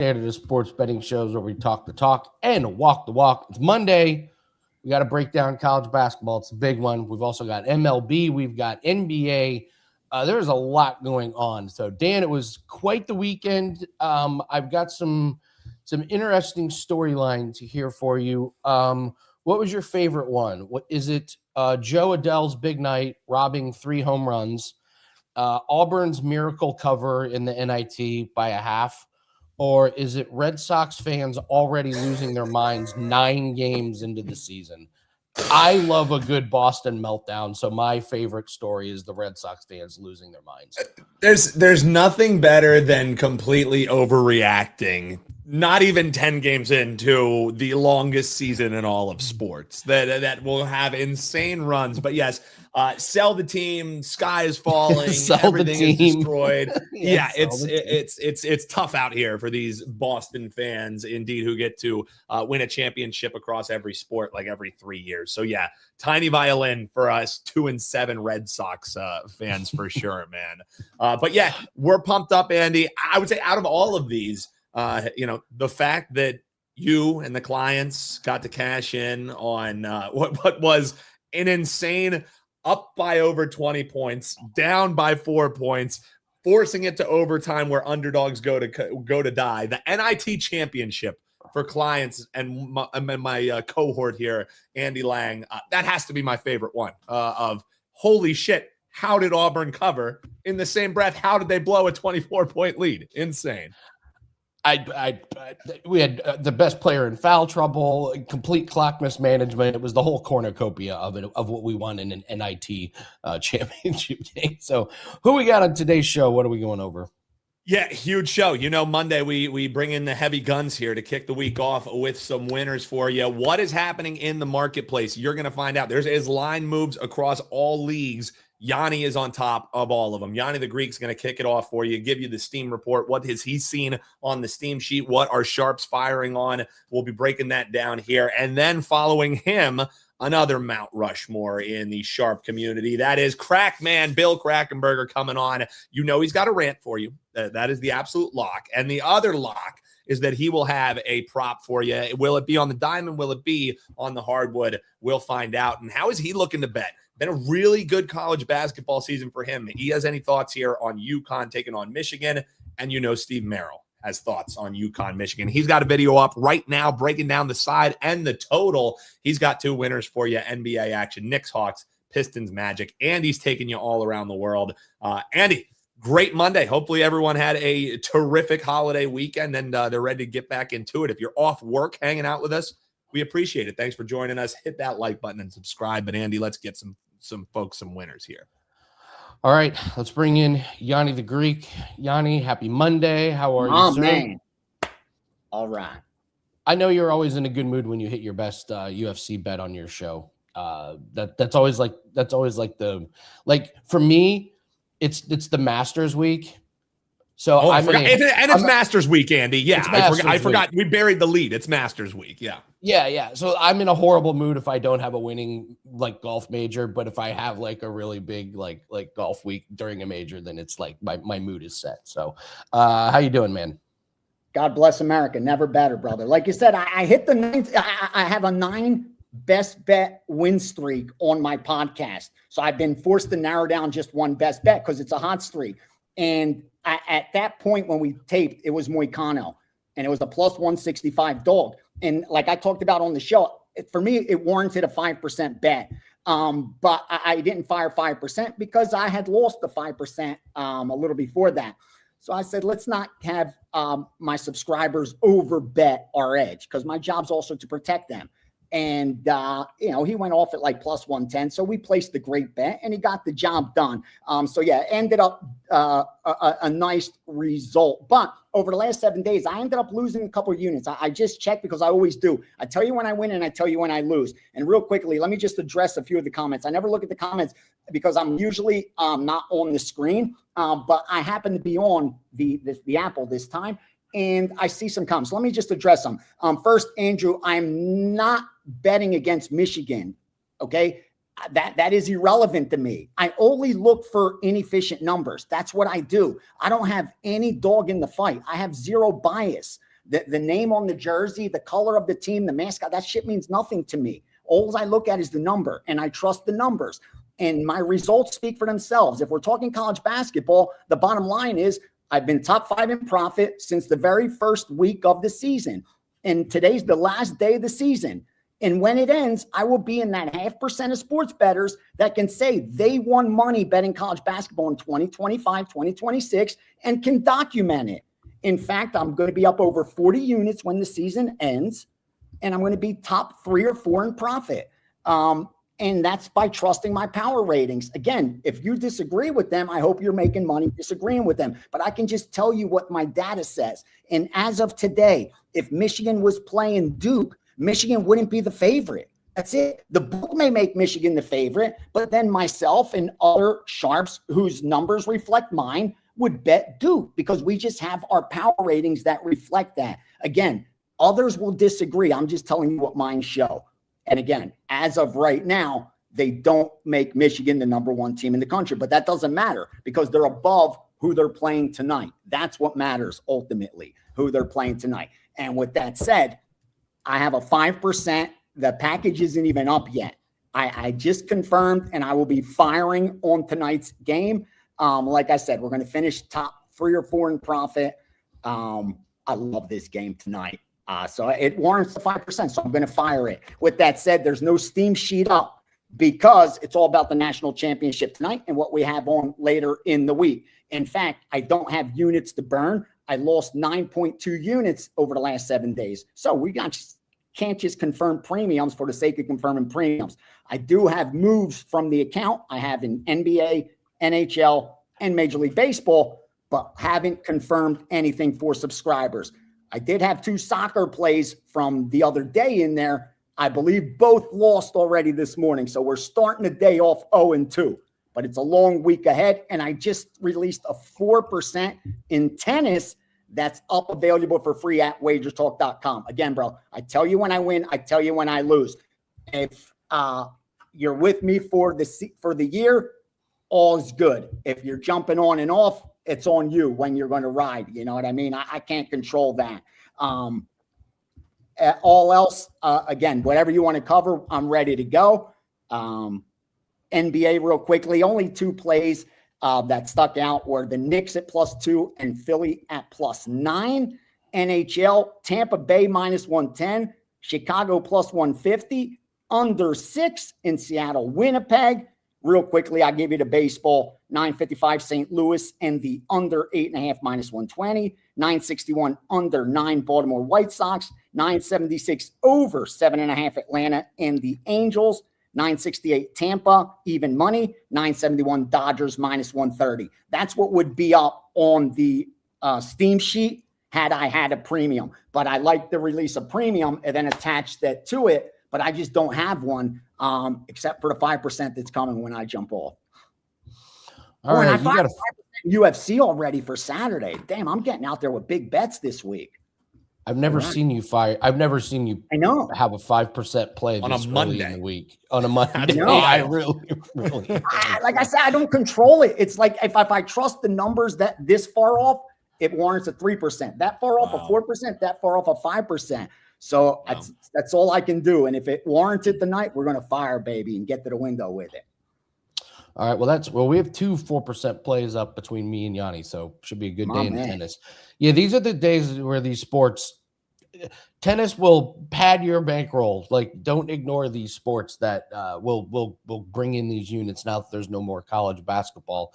Canada sports betting shows where we talk the talk and walk the walk. It's Monday. We got to break down college basketball. It's a big one. We've also got MLB. We've got NBA. There's a lot going on. So, Dan, it was quite the weekend. I've got some interesting storylines here for you. What was your favorite one? What is it? Joe Adele's big night, robbing 3 home runs. Auburn's miracle cover in the NIT by a half. Or is it Red Sox fans already losing their minds 9 games into the season? I love a good Boston meltdown, so my favorite story is the Red Sox fans losing their minds. There's nothing better than completely overreacting, not even 10 games into the longest season in all of sports that will have insane runs. But yes, sell the team, sky is falling, everything is destroyed. It's tough out here for these Boston fans, indeed, who get to win a championship across every sport like every 3 years. So yeah, tiny violin for us 2-7 Red Sox fans for sure, man. But yeah, we're pumped up, Andy. I would say out of all of these, the fact that you and the clients got to cash in on what was an insane up by over 20 points, down by 4 points, forcing it to overtime where underdogs go to die. The NIT championship for clients and my cohort here, Andy Lang. That has to be my favorite one. Of holy shit, how did Auburn cover? In the same breath, how did they blow a 24-point lead? Insane. We had the best player in foul trouble, complete clock mismanagement. It was the whole cornucopia of what we won in an NIT championship game. So who we got on today's show? What are we going over? Yeah, huge show. Monday we bring in the heavy guns here to kick the week off with some winners for you. What is happening in the marketplace? You're going to find out. There's line moves across all leagues. Yanni is on top of all of them. Yanni the Greek's going to kick it off for you, give you the steam report. What has he seen on the steam sheet? What are sharps firing on? We'll be breaking that down here. And then following him, another Mount Rushmore in the sharp community. That is Krackman, Bill Krackomberger coming on. He's got a rant for you. That is the absolute lock. And the other lock is that he will have a prop for you. Will it be on the diamond? Will it be on the hardwood? We'll find out. And how is he looking to bet? Been a really good college basketball season for him. He has any thoughts here on UConn taking on Michigan? And Steve Merril has thoughts on UConn, Michigan. He's got a video up right now breaking down the side and the total. He's got 2 winners for you, NBA action, Knicks, Hawks, Pistons, Magic. And he's taking you all around the world. Andy, great Monday. Hopefully everyone had a terrific holiday weekend and they're ready to get back into it. If you're off work hanging out with us, we appreciate it. Thanks for joining us. Hit that like button and subscribe. But Andy, let's get some folks, some winners here. All right, let's bring in Yanni the Greek. Yanni, happy Monday. How are you, sir? Man. All right. I know you're always in a good mood when you hit your best UFC bet on your show. That's always like for me, it's the Masters week. So it's Masters week, Andy. Yeah, I forgot. We buried the lead. It's Masters week. Yeah. Yeah. So I'm in a horrible mood if I don't have a winning golf major, but if I have a really big like golf week during a major, then it's like my mood is set. So how you doing, man? God bless America. Never better, brother. Like you said, I hit the 9th. I have a 9 best bet win streak on my podcast. So I've been forced to narrow down just one best bet because it's a hot streak. And at that point when we taped, it was Moicano, and it was a plus 165 dog. And like I talked about on the show, for me, it warranted a 5% bet. But I didn't fire 5% because I had lost the 5% a little before that. So I said, let's not have my subscribers over bet our edge because my job's also to protect them. And, he went off at plus 110. So we placed the great bet and he got the job done. It ended up a nice result. But over the last 7 days, I ended up losing a couple of units. I just checked because I always do. I tell you when I win and I tell you when I lose. And real quickly, let me just address a few of the comments. I never look at the comments because I'm usually not on the screen, but I happen to be on the Apple this time. And I see some comments. Let me just address them. First, Andrew, I'm not betting against Michigan. Okay. That is irrelevant to me. I only look for inefficient numbers. That's what I do. I don't have any dog in the fight. I have zero bias. The name on the jersey, the color of the team, the mascot, that shit means nothing to me. All I look at is the number, and I trust the numbers. And my results speak for themselves. If we're talking college basketball, the bottom line is I've been top 5 in profit since the very first week of the season. And today's the last day of the season. And when it ends, I will be in that 0.5% of sports bettors that can say they won money betting college basketball in 2025, 2026, and can document it. In fact, I'm going to be up over 40 units when the season ends, and I'm going to be top 3 or 4 in profit. And that's by trusting my power ratings. Again, if you disagree with them, I hope you're making money disagreeing with them. But I can just tell you what my data says. And as of today, if Michigan was playing Duke, Michigan wouldn't be the favorite. That's it. The book may make Michigan the favorite, but then myself and other sharps whose numbers reflect mine would bet Duke because we just have our power ratings that reflect that. Again, others will disagree. I'm just telling you what mine show. And again, as of right now, they don't make Michigan the number 1 team in the country, but that doesn't matter because they're above who they're playing tonight. That's what matters ultimately, who they're playing tonight. And with that said, I have a 5%. The package isn't even up yet. I just confirmed, and I will be firing on tonight's game. Like I said, we're going to finish top 3 or 4 in profit. I love this game tonight. So it warrants the 5%, so I'm going to fire it. With that said, there's no steam sheet up because it's all about the national championship tonight and what we have on later in the week. In fact, I don't have units to burn. I lost 9.2 units over the last 7 days. So we can't just confirm premiums for the sake of confirming premiums. I do have moves from the account. I have in NBA, NHL, and Major League Baseball, but haven't confirmed anything for subscribers. I did have 2 soccer plays from the other day in there. I believe both lost already this morning. So we're starting the day off 0-2, but it's a long week ahead. And I just released a 4% in tennis that's up available for free at WagerTalk.com. Again, bro, I tell you when I win, I tell you when I lose. If you're with me for the year, all is good. If you're jumping on and off, it's on you when you're going to ride. You know what I mean? I can't control that. All else, again, whatever you want to cover, I'm ready to go. NBA real quickly, only 2 plays that stuck out were the Knicks at +2 and Philly at +9. NHL, Tampa Bay -110, Chicago +150, under 6 in Seattle, Winnipeg. Real quickly, I give you the baseball, 955 St. Louis and the under 8.5 -120, 961 under 9 Baltimore White Sox, 976 over 7.5 Atlanta and the Angels, 968 Tampa, even money, 971 Dodgers -130. That's what would be up on the Steam sheet had I had a premium. But I like the release of premium and then attach that to it. But I just don't have one except for the 5% that's coming when I jump off. All right, you got a UFC already for Saturday. Damn, I'm getting out there with big bets this week. I've never seen you fire. I've never seen you. I know have a 5% play on a Monday in the week. On a Monday, know. I really. Like I said, I don't control it. It's like if I trust the numbers that this far off, it warrants a 3%. That far off a 4%. That far off a 5%. So that's all I can do. And if it warranted tonight, we're going to fire, baby, and get to the window with it. All right. Well, we have 2 4% plays up between me and Yanni, so should be a good day in tennis. Yeah, these are the days where these sports, tennis will pad your bankroll. Like, don't ignore these sports that will bring in these units now that there's no more college basketball.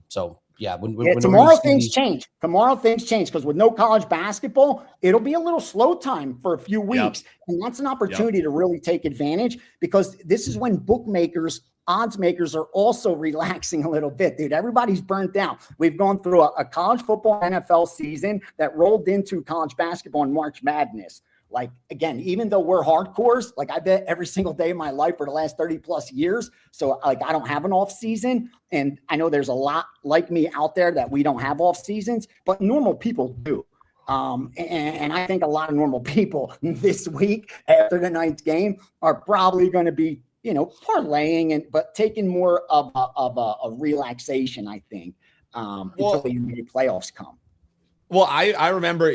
So. Yeah, tomorrow things change. Tomorrow things change because with no college basketball, it'll be a little slow time for a few weeks. Yep. And that's an opportunity to really take advantage because this is when bookmakers, odds makers are also relaxing a little bit, dude. Everybody's burnt out. We've gone through a college football NFL season that rolled into college basketball and March Madness. Like, again, even though we're hardcores, like I bet every single day of my life for the last 30 plus years. So like, I don't have an off season. And I know there's a lot like me out there that we don't have off seasons, but normal people do. And I think a lot of normal people this week after the ninth game are probably going to be, parlaying but taking more of a relaxation, I think, until the playoffs come. Well, I remember,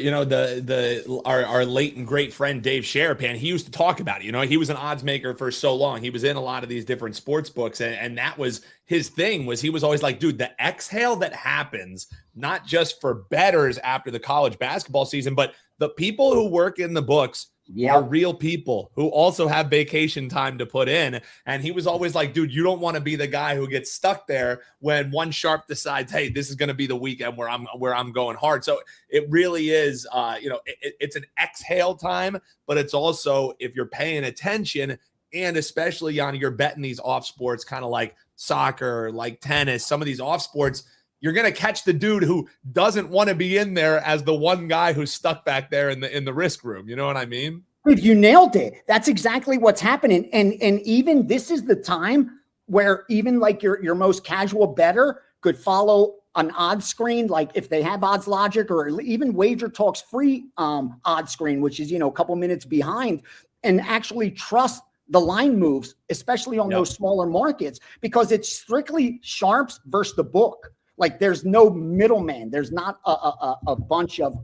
our late and great friend Dave Sharapan, he used to talk about it. He was an odds maker for so long. He was in a lot of these different sports books, and that was his thing. Was he was always like, dude, the exhale that happens not just for bettors after the college basketball season, but the people who work in the books are real people who also have vacation time to put in. And he was always like, dude, you don't want to be the guy who gets stuck there when one sharp decides, hey, this is going to be the weekend where I'm going hard. So it really is, it's an exhale time, but it's also, if you're paying attention, and especially, Yanni, you're betting these off sports, kind of like soccer, like tennis, some of these off sports, you're going to catch the dude who doesn't want to be in there as the one guy who's stuck back there in the risk room. You know what I mean? Dude, you nailed it. That's exactly what's happening. And even this is the time where even like your most casual bettor could follow an odds screen, like if they have Odds Logic or even WagerTalk's free odds screen, which is, a couple minutes behind, and actually trust the line moves, especially on those smaller markets, because it's strictly sharps versus the book. Like there's no middleman. There's not a bunch of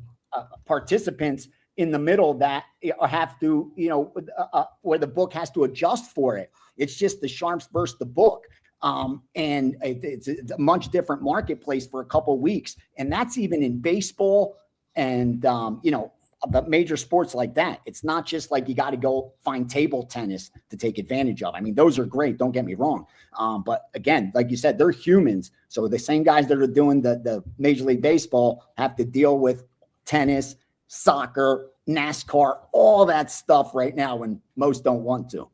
participants in the middle that have to, where the book has to adjust for it. It's just the sharps versus the book. And it's a much different marketplace for a couple of weeks. And that's even in baseball and, but major sports like that. It's not just like you got to go find table tennis to take advantage of. I mean, those are great. Don't get me wrong. But again, like you said, they're humans. So the same guys that are doing the Major League Baseball have to deal with tennis, soccer, NASCAR, all that stuff right now when most don't want to.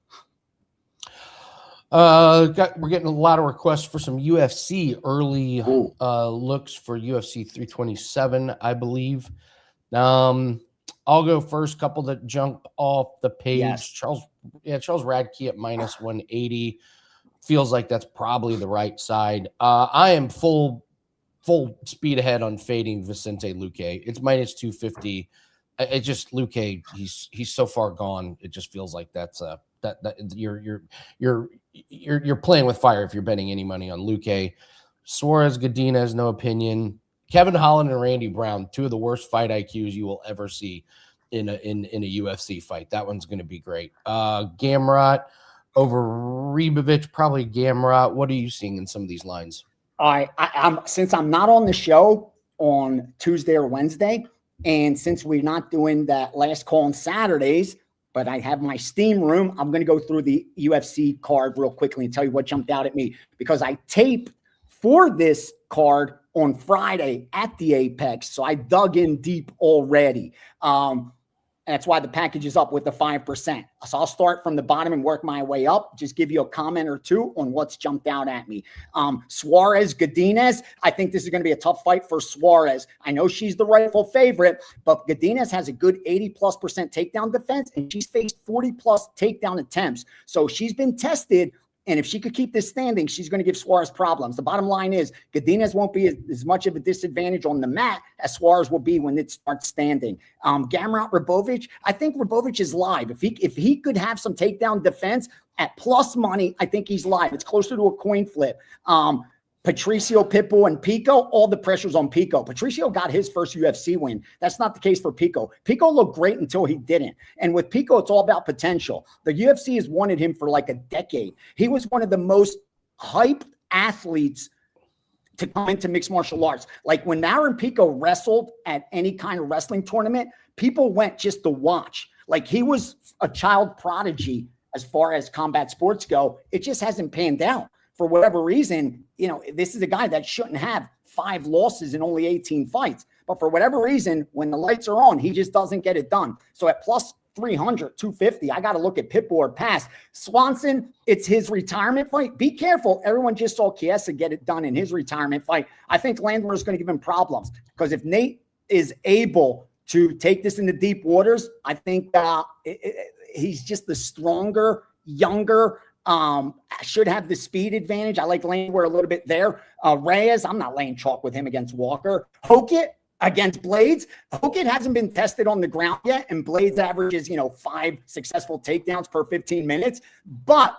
We're getting a lot of requests for some UFC early looks for UFC 327, I believe. I'll go first. Couple that jump off the page. Yes. Charles Radke at minus 180 feels like that's probably the right side. I am full speed ahead on fading Vicente Luque. It's minus 250. It just Luque. He's so far gone. It just feels like that's that you're playing with fire if you're betting any money on Luque. Suarez Godinez, no opinion. Kevin Holland and Randy Brown, two of the worst fight IQs you will ever see in a UFC fight. That one's going to be great. Gamrot over Ribovic, probably Gamrot. What are you seeing in some of these lines? I'm since I'm not on the show on Tuesday or Wednesday, and since we're not doing that last call on Saturdays, but I have my Steam room, I'm going to go through the UFC card real quickly and tell you what jumped out at me, because I taped for this card on Friday at the Apex. So I dug in deep already. That's why the package is up with the 5%. So I'll start from the bottom and work my way up. Just give you a comment or two on what's jumped out at me. Suarez Godinez. I think this is going to be a tough fight for Suarez. I know she's the rightful favorite, but Godinez has a good 80+% takedown defense, and she's faced 40+ takedown attempts. So she's been tested. And if she could keep this standing, she's going to give Suarez problems. The bottom line is Godinez won't be as much of a disadvantage on the mat as Suarez will be when it starts standing. Gamrot Ribovic, I think Ribovic is live. If he could have some takedown defense at plus money, I think he's live. It's closer to a coin flip. Patricio, Pitbull, and Pico, all the pressure's on Pico. Patricio got his first UFC win. That's not the case for Pico. Pico looked great until he didn't. And with Pico, it's all about potential. The UFC has wanted him for like a decade. He was one of the most hyped athletes to come into mixed martial arts. Like when Marin Pico wrestled at any kind of wrestling tournament, people went just to watch. Like he was a child prodigy as far as combat sports go. It just hasn't panned out. For whatever reason, this is a guy that shouldn't have 5 losses in only 18 fights. But for whatever reason, when the lights are on, he just doesn't get it done. So at plus 300, 250, I got to look at Pitbull or pass. Swanson, it's his retirement fight. Be careful. Everyone just saw Chiesa get it done in his retirement fight. I think Landwehr is going to give him problems, because if Nate is able to take this into deep waters, I think he's just the stronger, younger, should have the speed advantage. I like Landwehr a little bit there. Reyes, I'm not laying chalk with him against Walker. Hokit against Blades. Hokit hasn't been tested on the ground yet, and Blades averages, 5 successful takedowns per 15 minutes. But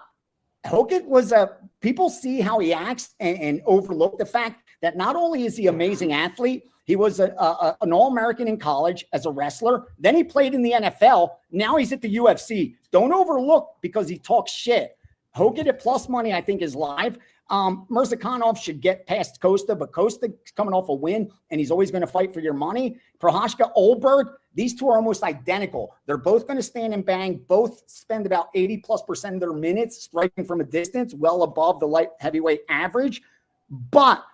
Hokit was people see how he acts and overlook the fact that not only is he an amazing athlete, He was an All-American in college as a wrestler. Then he played in the NFL. Now he's at the UFC. Don't overlook because he talks shit. Hogan at plus money, I think, is live. Mirzakhanov should get past Costa, but Costa's coming off a win, and he's always going to fight for your money. Prochazka, Oldberg, these two are almost identical. They're both going to stand and bang. Both spend about 80+% of their minutes striking from a distance, well above the light heavyweight average. But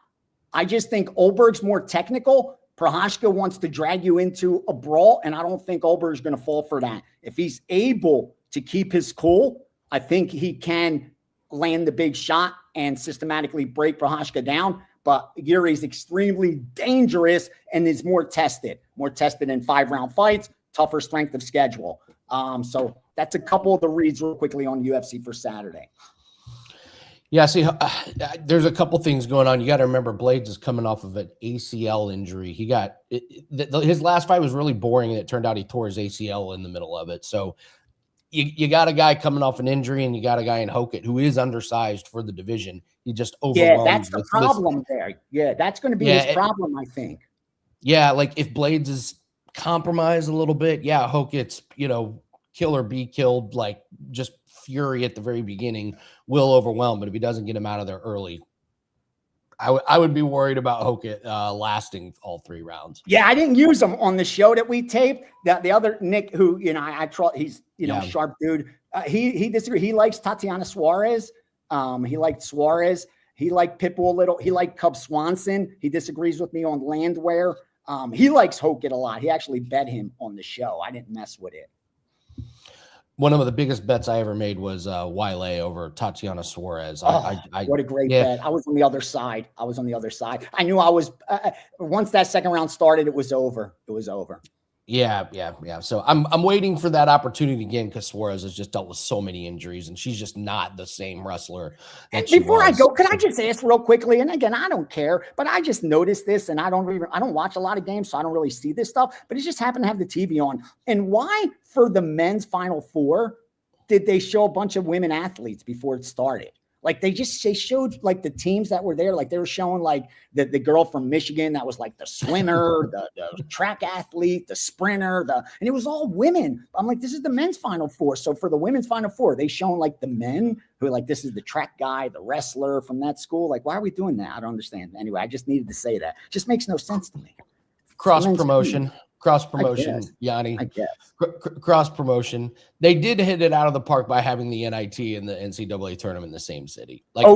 I just think Oldberg's more technical. Prochazka wants to drag you into a brawl, and I don't think Oldberg's going to fall for that. If he's able to keep his cool, I think he can land the big shot and systematically break Prochazka down. But Yuri's extremely dangerous and is more tested in 5-round fights, tougher strength of schedule. So that's a couple of the reads real quickly on UFC for Saturday. Yeah, see, there's a couple things going on. You got to remember, Blades is coming off of an ACL injury. He got his last fight was really boring, and it turned out he tore his ACL in the middle of it. So you got a guy coming off an injury, and you got a guy in Hokett who is undersized for the division. He just overwhelmed. Yeah, that's the problem there. Yeah, that's going to be his problem, I think. Yeah, like if Blades is compromised a little bit, Hokett's, kill or be killed, like just fury at the very beginning will overwhelm. But if he doesn't get him out of there early, I would be worried about Hokett lasting all 3 rounds. Yeah, I didn't use him on the show that we taped. The other Nick, who I trust, he's sharp dude. He disagreed. He likes Tatiana Suarez. He liked Suarez. He liked Pitbull a little. He liked Cub Swanson. He disagrees with me on Landwehr. He likes Hokett a lot. He actually bet him on the show. I didn't mess with it. One of the biggest bets I ever made was Wile over Tatiana Suarez. What a great bet. I was on the other side. I knew I was once that second round started, it was over. Yeah. So I'm waiting for that opportunity again because Suarez has just dealt with so many injuries, and she's just not the same wrestler. Before I go, could I just ask real quickly? And again, I don't care, but I just noticed this, and I don't watch a lot of games, so I don't really see this stuff. But it just happened to have the TV on. And why, for the men's Final Four, did they show a bunch of women athletes before it started? Like they showed like the teams that were there. Like they were showing like the girl from Michigan that was like the swimmer, the track athlete, the sprinter, and it was all women. I'm like, this is the men's Final Four. So for the women's Final Four, they showing like the men who are like, this is the track guy, the wrestler from that school. Like, why are we doing that? I don't understand. Anyway, I just needed to say that. It just makes no sense to me. Cross promotion, Yanni. I guess. Cross promotion. They did hit it out of the park by having the NIT and the NCAA tournament in the same city. Like,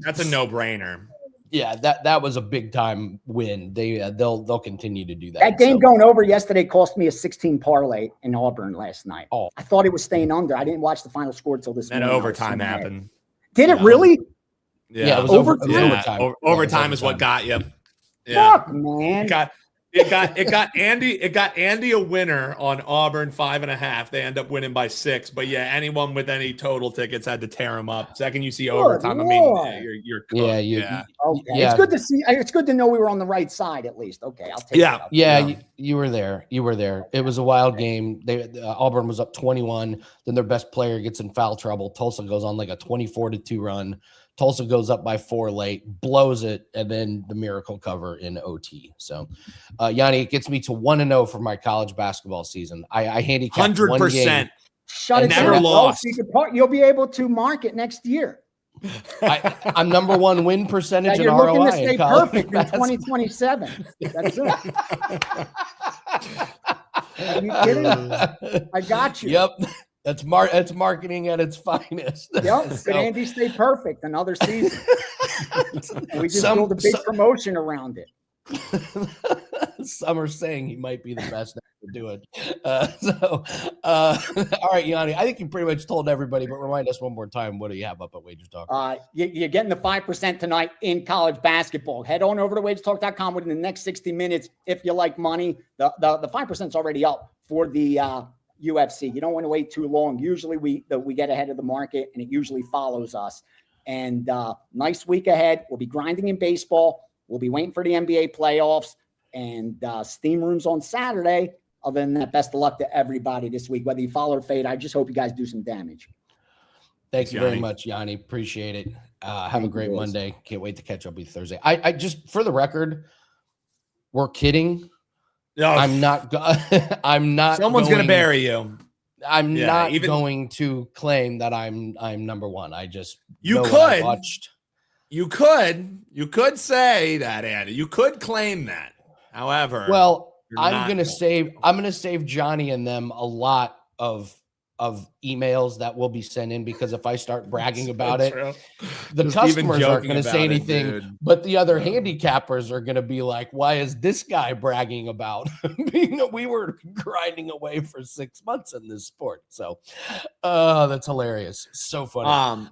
that's a no-brainer. Yeah, that was a big time win. They'll continue to do that. That game going over yesterday cost me a 16 parlay in Auburn last night. Oh, I thought it was staying under. I didn't watch the final score until this morning. And overtime happened. Did it really? Yeah, it was overtime. Overtime is what got you. Yeah. Fuck, man. It got Andy a winner on Auburn 5.5. They end up winning by 6. But yeah, anyone with any total tickets had to tear them up. Second you see overtime, Lord. I mean, you're cooked. Okay. It's good to see. It's good to know we were on the right side at least. Okay, I'll take it. Yeah, you were there. It was a wild game. Auburn was up 21. Then their best player gets in foul trouble. Tulsa goes on like a 24-2 run. Tulsa goes up by 4 late, blows it, and then the miracle cover in OT. So, Yanni, it gets me to 1-0 for my college basketball season. I handicapped 100%. Shut it never down. lost. You'll be able to mark it next year. I'm number 1 win percentage in ROI. You're looking to stay perfect in 2027. That's it. Are you kidding? I got you. Yep. That's marketing at its finest. Yep. So, could Andy stay perfect another season? We just build a big promotion around it. Some are saying he might be the best to do it. All right, Yanni, I think you pretty much told everybody, but remind us one more time. What do you have up at WagerTalk? You're getting the 5% tonight in college basketball. Head on over to WagerTalk.com within the next 60 minutes. If you like money, the 5% is already up for the UFC. You don't want to wait too long. Usually we get ahead of the market, and it usually follows us. And nice week ahead. We'll be grinding in baseball. We'll be waiting for the NBA playoffs and steam rooms on Saturday. Other than that, best of luck to everybody this week. Whether you follow or fade, I just hope you guys do some damage. Thanks very much, Yanni. Appreciate it. Have a great Monday. Can't wait to catch up with you Thursday. I just, for the record, we're kidding. No, I'm not. I'm not. Someone's gonna bury you. I'm not going to claim that I'm number one. I just you could say that, Andy. You could claim that. However, well, I'm gonna save Gianni and them a lot of emails that will be sent in, because if I start bragging about it, the customers aren't going to say anything, but the other handicappers are going to be like, why is this guy bragging about being we were grinding away for 6 months in this sport? So that's hilarious. So funny.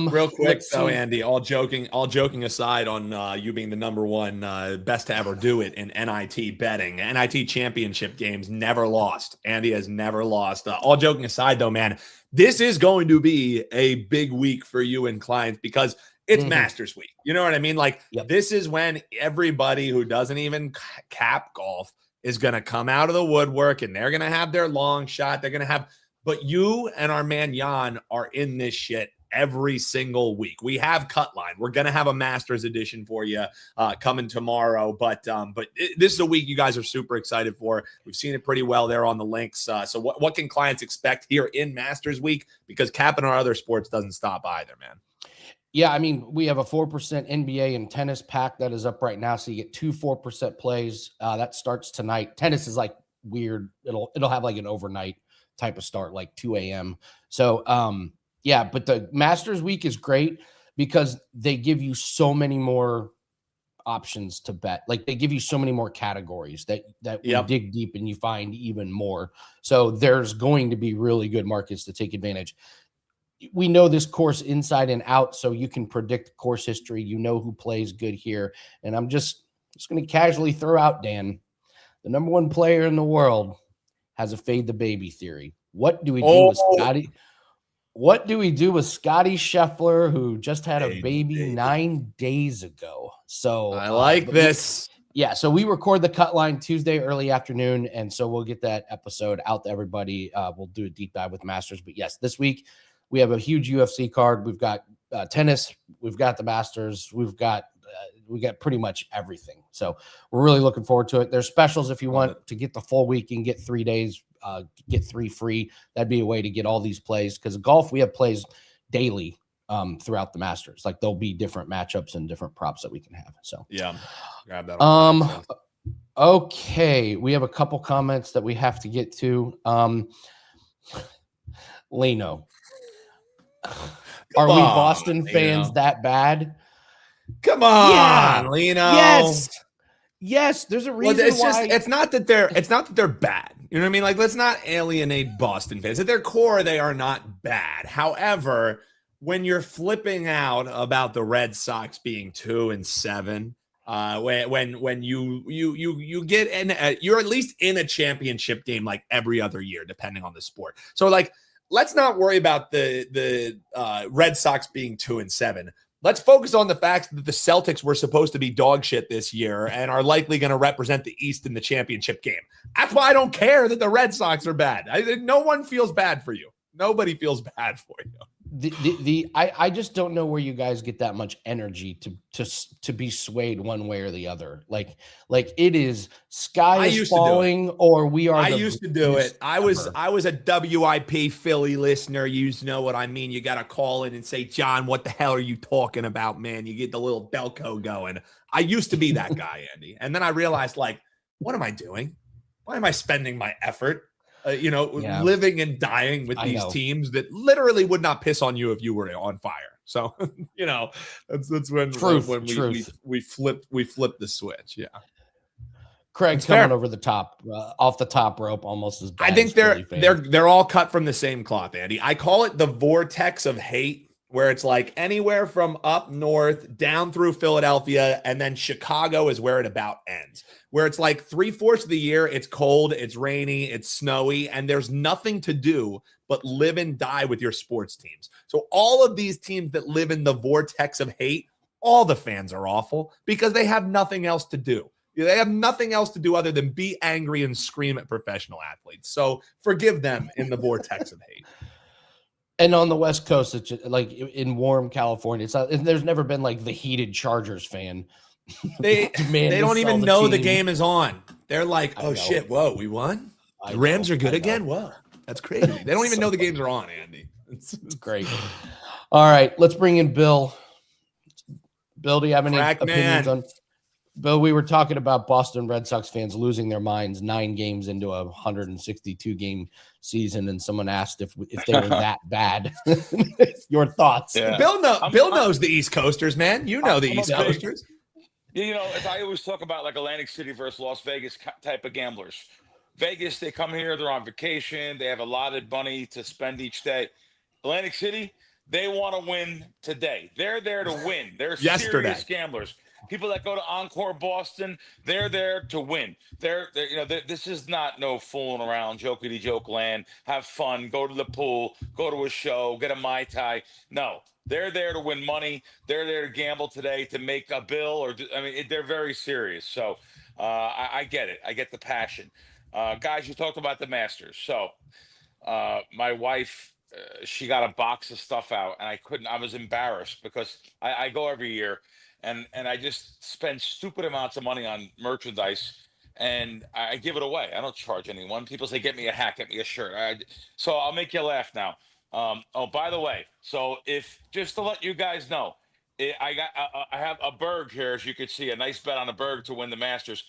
Real quick though, Andy, all joking aside on you being the number one best to ever do it in NIT betting, NIT championship games, never lost. Andy has never lost. All joking aside though, man, this is going to be a big week for you and clients because it's Masters week. You know what I mean? Like this is when everybody who doesn't even cap golf is going to come out of the woodwork and they're going to have their long shot. They're going to have, but you and our man Jan are in this shit every single week. We have Cut Line. We're going to have a Masters edition for you coming tomorrow. But this is a week you guys are super excited for. We've seen it pretty well there on the links. So what can clients expect here in Masters week? Because capping our other sports doesn't stop either, man. Yeah, I mean, we have a 4% NBA and tennis pack that is up right now. So you get 2 4% plays. That starts tonight. Tennis is like weird. It'll have like an overnight type of start, like 2 a.m. So, yeah, but the Masters week is great because they give you so many more options to bet. Like they give you so many more categories that you dig deep and you find even more. So there's going to be really good markets to take advantage. We know this course inside and out, so you can predict course history. You know who plays good here. And I'm just going to casually throw out, Dan, the number one player in the world has a fade the baby theory. What do we do with Scotty? What do we do with Scotty Scheffler, who just had a baby 9 days ago? So I like this. So we record the Cut Line Tuesday early afternoon, and so we'll get that episode out to everybody. We'll do a deep dive with Masters. But yes, this week we have a huge UFC card. We've got tennis. We've got the Masters. We got pretty much everything. So we're really looking forward to it. There's specials if you want to get the full week. You can get 3 days. Get 3 free. That'd be a way to get all these plays, because golf, we have plays daily throughout the Masters. Like there'll be different matchups and different props that we can have. So grab that. Okay, we have a couple comments that we have to get to. Leno, are we Boston fans that bad? Come on, Leno. Yes, there's a reason. Well, it's not that they're bad. You know what I mean? Like, let's not alienate Boston fans. At their core, they are not bad. However, when you're flipping out about the Red Sox being 2-7, when you get in, you're at least in a championship game like every other year, depending on the sport. So, like, let's not worry about the Red Sox being 2-7. Let's focus on the fact that the Celtics were supposed to be dog shit this year and are likely going to represent the East in the championship game. That's why I don't care that the Red Sox are bad. No one feels bad for you. Nobody feels bad for you. I just don't know where you guys get that much energy to be swayed one way or the other. Like it is sky is falling, or we are. I used to do it. I was a WIP Philly listener. You know what I mean. You got to call in and say, John, what the hell are you talking about, man? You get the little Delco going. I used to be that guy, Andy, and then I realized, like, what am I doing? Why am I spending my effort? Living and dying with these teams that literally would not piss on you if you were on fire. So, that's when we flip the switch. Yeah. Craig's coming over the top, off the top rope, almost as bad. I think they're all cut from the same cloth, Andy. I call it the vortex of hate, where it's like anywhere from up north down through Philadelphia, and then Chicago is where it about ends, where it's like 3/4 of the year, it's cold, it's rainy, it's snowy, and there's nothing to do but live and die with your sports teams. So all of these teams that live in the vortex of hate, all the fans are awful because they have nothing else to do. They have nothing else to do other than be angry and scream at professional athletes. So forgive them in the vortex of hate. And on the West Coast, it's just, like in warm California, there's never been like the heated Chargers fan They Demand to don't sell even know the team. game is on. They're like, I oh know. shit, whoa, we won? I The Rams know, are good I again? know. Whoa, that's crazy. They don't even So know the games are on, Andy. It's great. All right, let's bring in Bill. Bill, do you have any opinions Krackman. on Bill? We were talking about Boston Red Sox fans losing their minds 9 games into a 162 game season, and someone asked if they were that bad. Your thoughts? Yeah. Bill I'm- knows the East Coasters, man. You know the I'm a East big- Coasters. You know, as I always talk about, like Atlantic City versus Las Vegas type of gamblers. Vegas, they come here, they're on vacation, they have allotted money to spend each day. Atlantic City, they want to win today. They're there to win. They're Yesterday. serious gamblers. People that go to Encore Boston, they're there to win. This is not no fooling around, jokey joke land. Have fun, go to the pool, go to a show, get a Mai Tai. No, they're there to win money. They're there to gamble today to make a bill, they're very serious. So I get it. I get the passion. Guys, you talked about the Masters. So my wife, she got a box of stuff out, and I was embarrassed because I go every year, and I just spend stupid amounts of money on merchandise, and I give it away. I don't charge anyone. People say, get me a hat, get me a shirt. So I'll make you laugh now. Oh, by the way, so if just to let you guys know, I have a Berg here, as you can see, a nice bet on a Berg to win the Masters.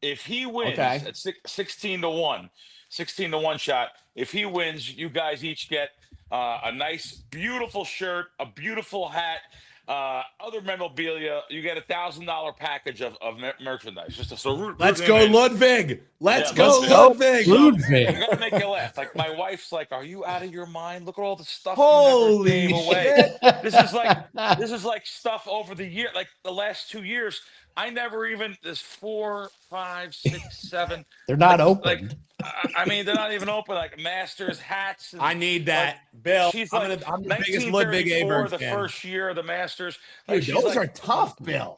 If he wins at 16 to 1, 16 to 1 shot, if he wins, you guys each get a nice, beautiful shirt, a beautiful hat, other memorabilia. You get $1,000 package of merchandise. Let's go, Ludwig. Let's Yeah, go, Ludwig. Ludwig. I'm gonna make you laugh. Like, my wife's like, "Are you out of your mind? Look at all the stuff Holy you never gave away." shit. This is like stuff over the year, like the last 2 years. I never even, there's 4, 5, 6, 7. They're not Like, open. they're not even open. Like Masters hats. I need that, Bill. She's I'm like, the biggest Ludwig 1934, Aberg the fan. first year of the Masters. Dude, Like, those are tough, Bill.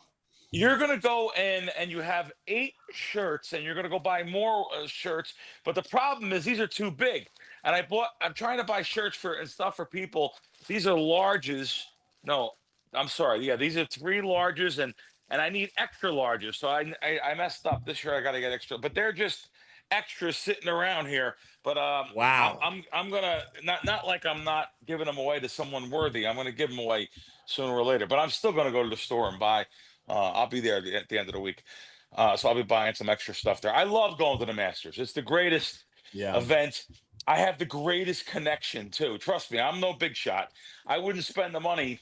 you're going to go in and you have 8 shirts, and you're going to go buy more shirts. But the problem is these are too big. And I'm trying to buy shirts and stuff for people. These are larges. No, I'm sorry. Yeah, these are 3 larges, and I need extra larges. So I messed up this year. I got to get extra, but they're just extra sitting around here. But Wow. I'm gonna not like I'm not giving them away to someone worthy. I'm gonna give them away sooner or later. But I'm still gonna go to the store and buy. I'll be there at the end of the week, so I'll be buying some extra stuff there. I love going to the Masters. It's the greatest event. I have the greatest connection too. Trust me, I'm no big shot. I wouldn't spend the money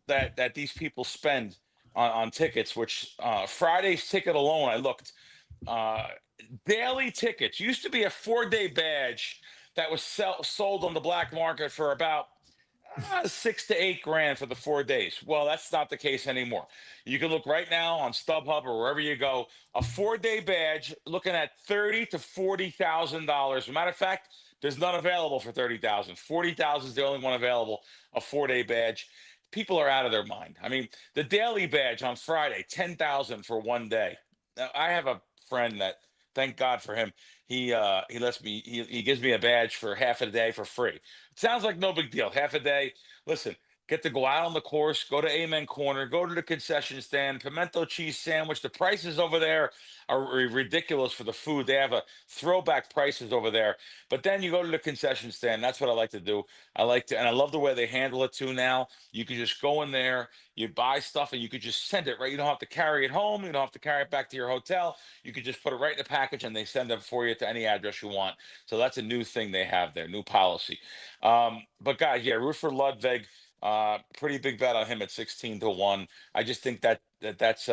that these people spend on tickets. Which Friday's ticket alone, I looked. Daily tickets used to be a 4-day badge that was sold on the black market for about 6 to 8 grand for the 4 days. Well, that's not the case anymore. You can look right now on StubHub or wherever you go. A 4-day badge, looking at $30,000 to $40,000. As a matter of fact, there's none available for $30,000. $40,000 is the only one available. A 4-day badge. People are out of their mind. I mean, the daily badge on Friday, $10,000 for 1 day. Now, I have a friend that, thank God for him, he lets me, he gives me a badge for half a day for free. It sounds like no big deal. Half a day. Listen, get to go out on the course, go to Amen Corner, go to the concession stand, pimento cheese sandwich. The prices over there are ridiculous for the food. They have a throwback prices over there. But then you go to the concession stand. That's what I like to do. And I love the way they handle it too now. You can just go in there, you buy stuff, and you could just send it, right? You don't have to carry it home. You don't have to carry it back to your hotel. You could just put it right in the package, and they send it for you to any address you want. So that's a new thing they have there, new policy. But guys, yeah, root for Ludwig. Pretty big bet on him at 16 to 1. I just think that's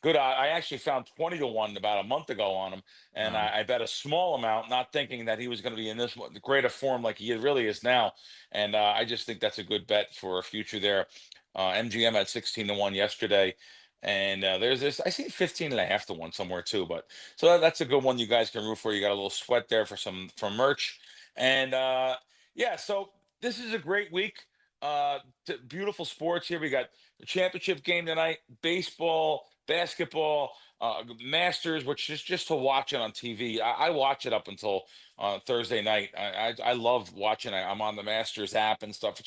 good. I actually found 20 to 1 about a month ago on him, and I bet a small amount, not thinking that he was going to be in this greater form like he really is now. And I just think that's a good bet for a future there. MGM at 16 to 1 yesterday. And there's this, I see 15.5 to 1 somewhere too. But so that's a good one you guys can root for. You got a little sweat there for merch. And yeah, so this is a great week. Beautiful sports here. We got the championship game tonight, baseball, basketball, Masters, which is just to watch it on TV. I watch it up until Thursday night. I love watching it. I'm on the Masters app and stuff.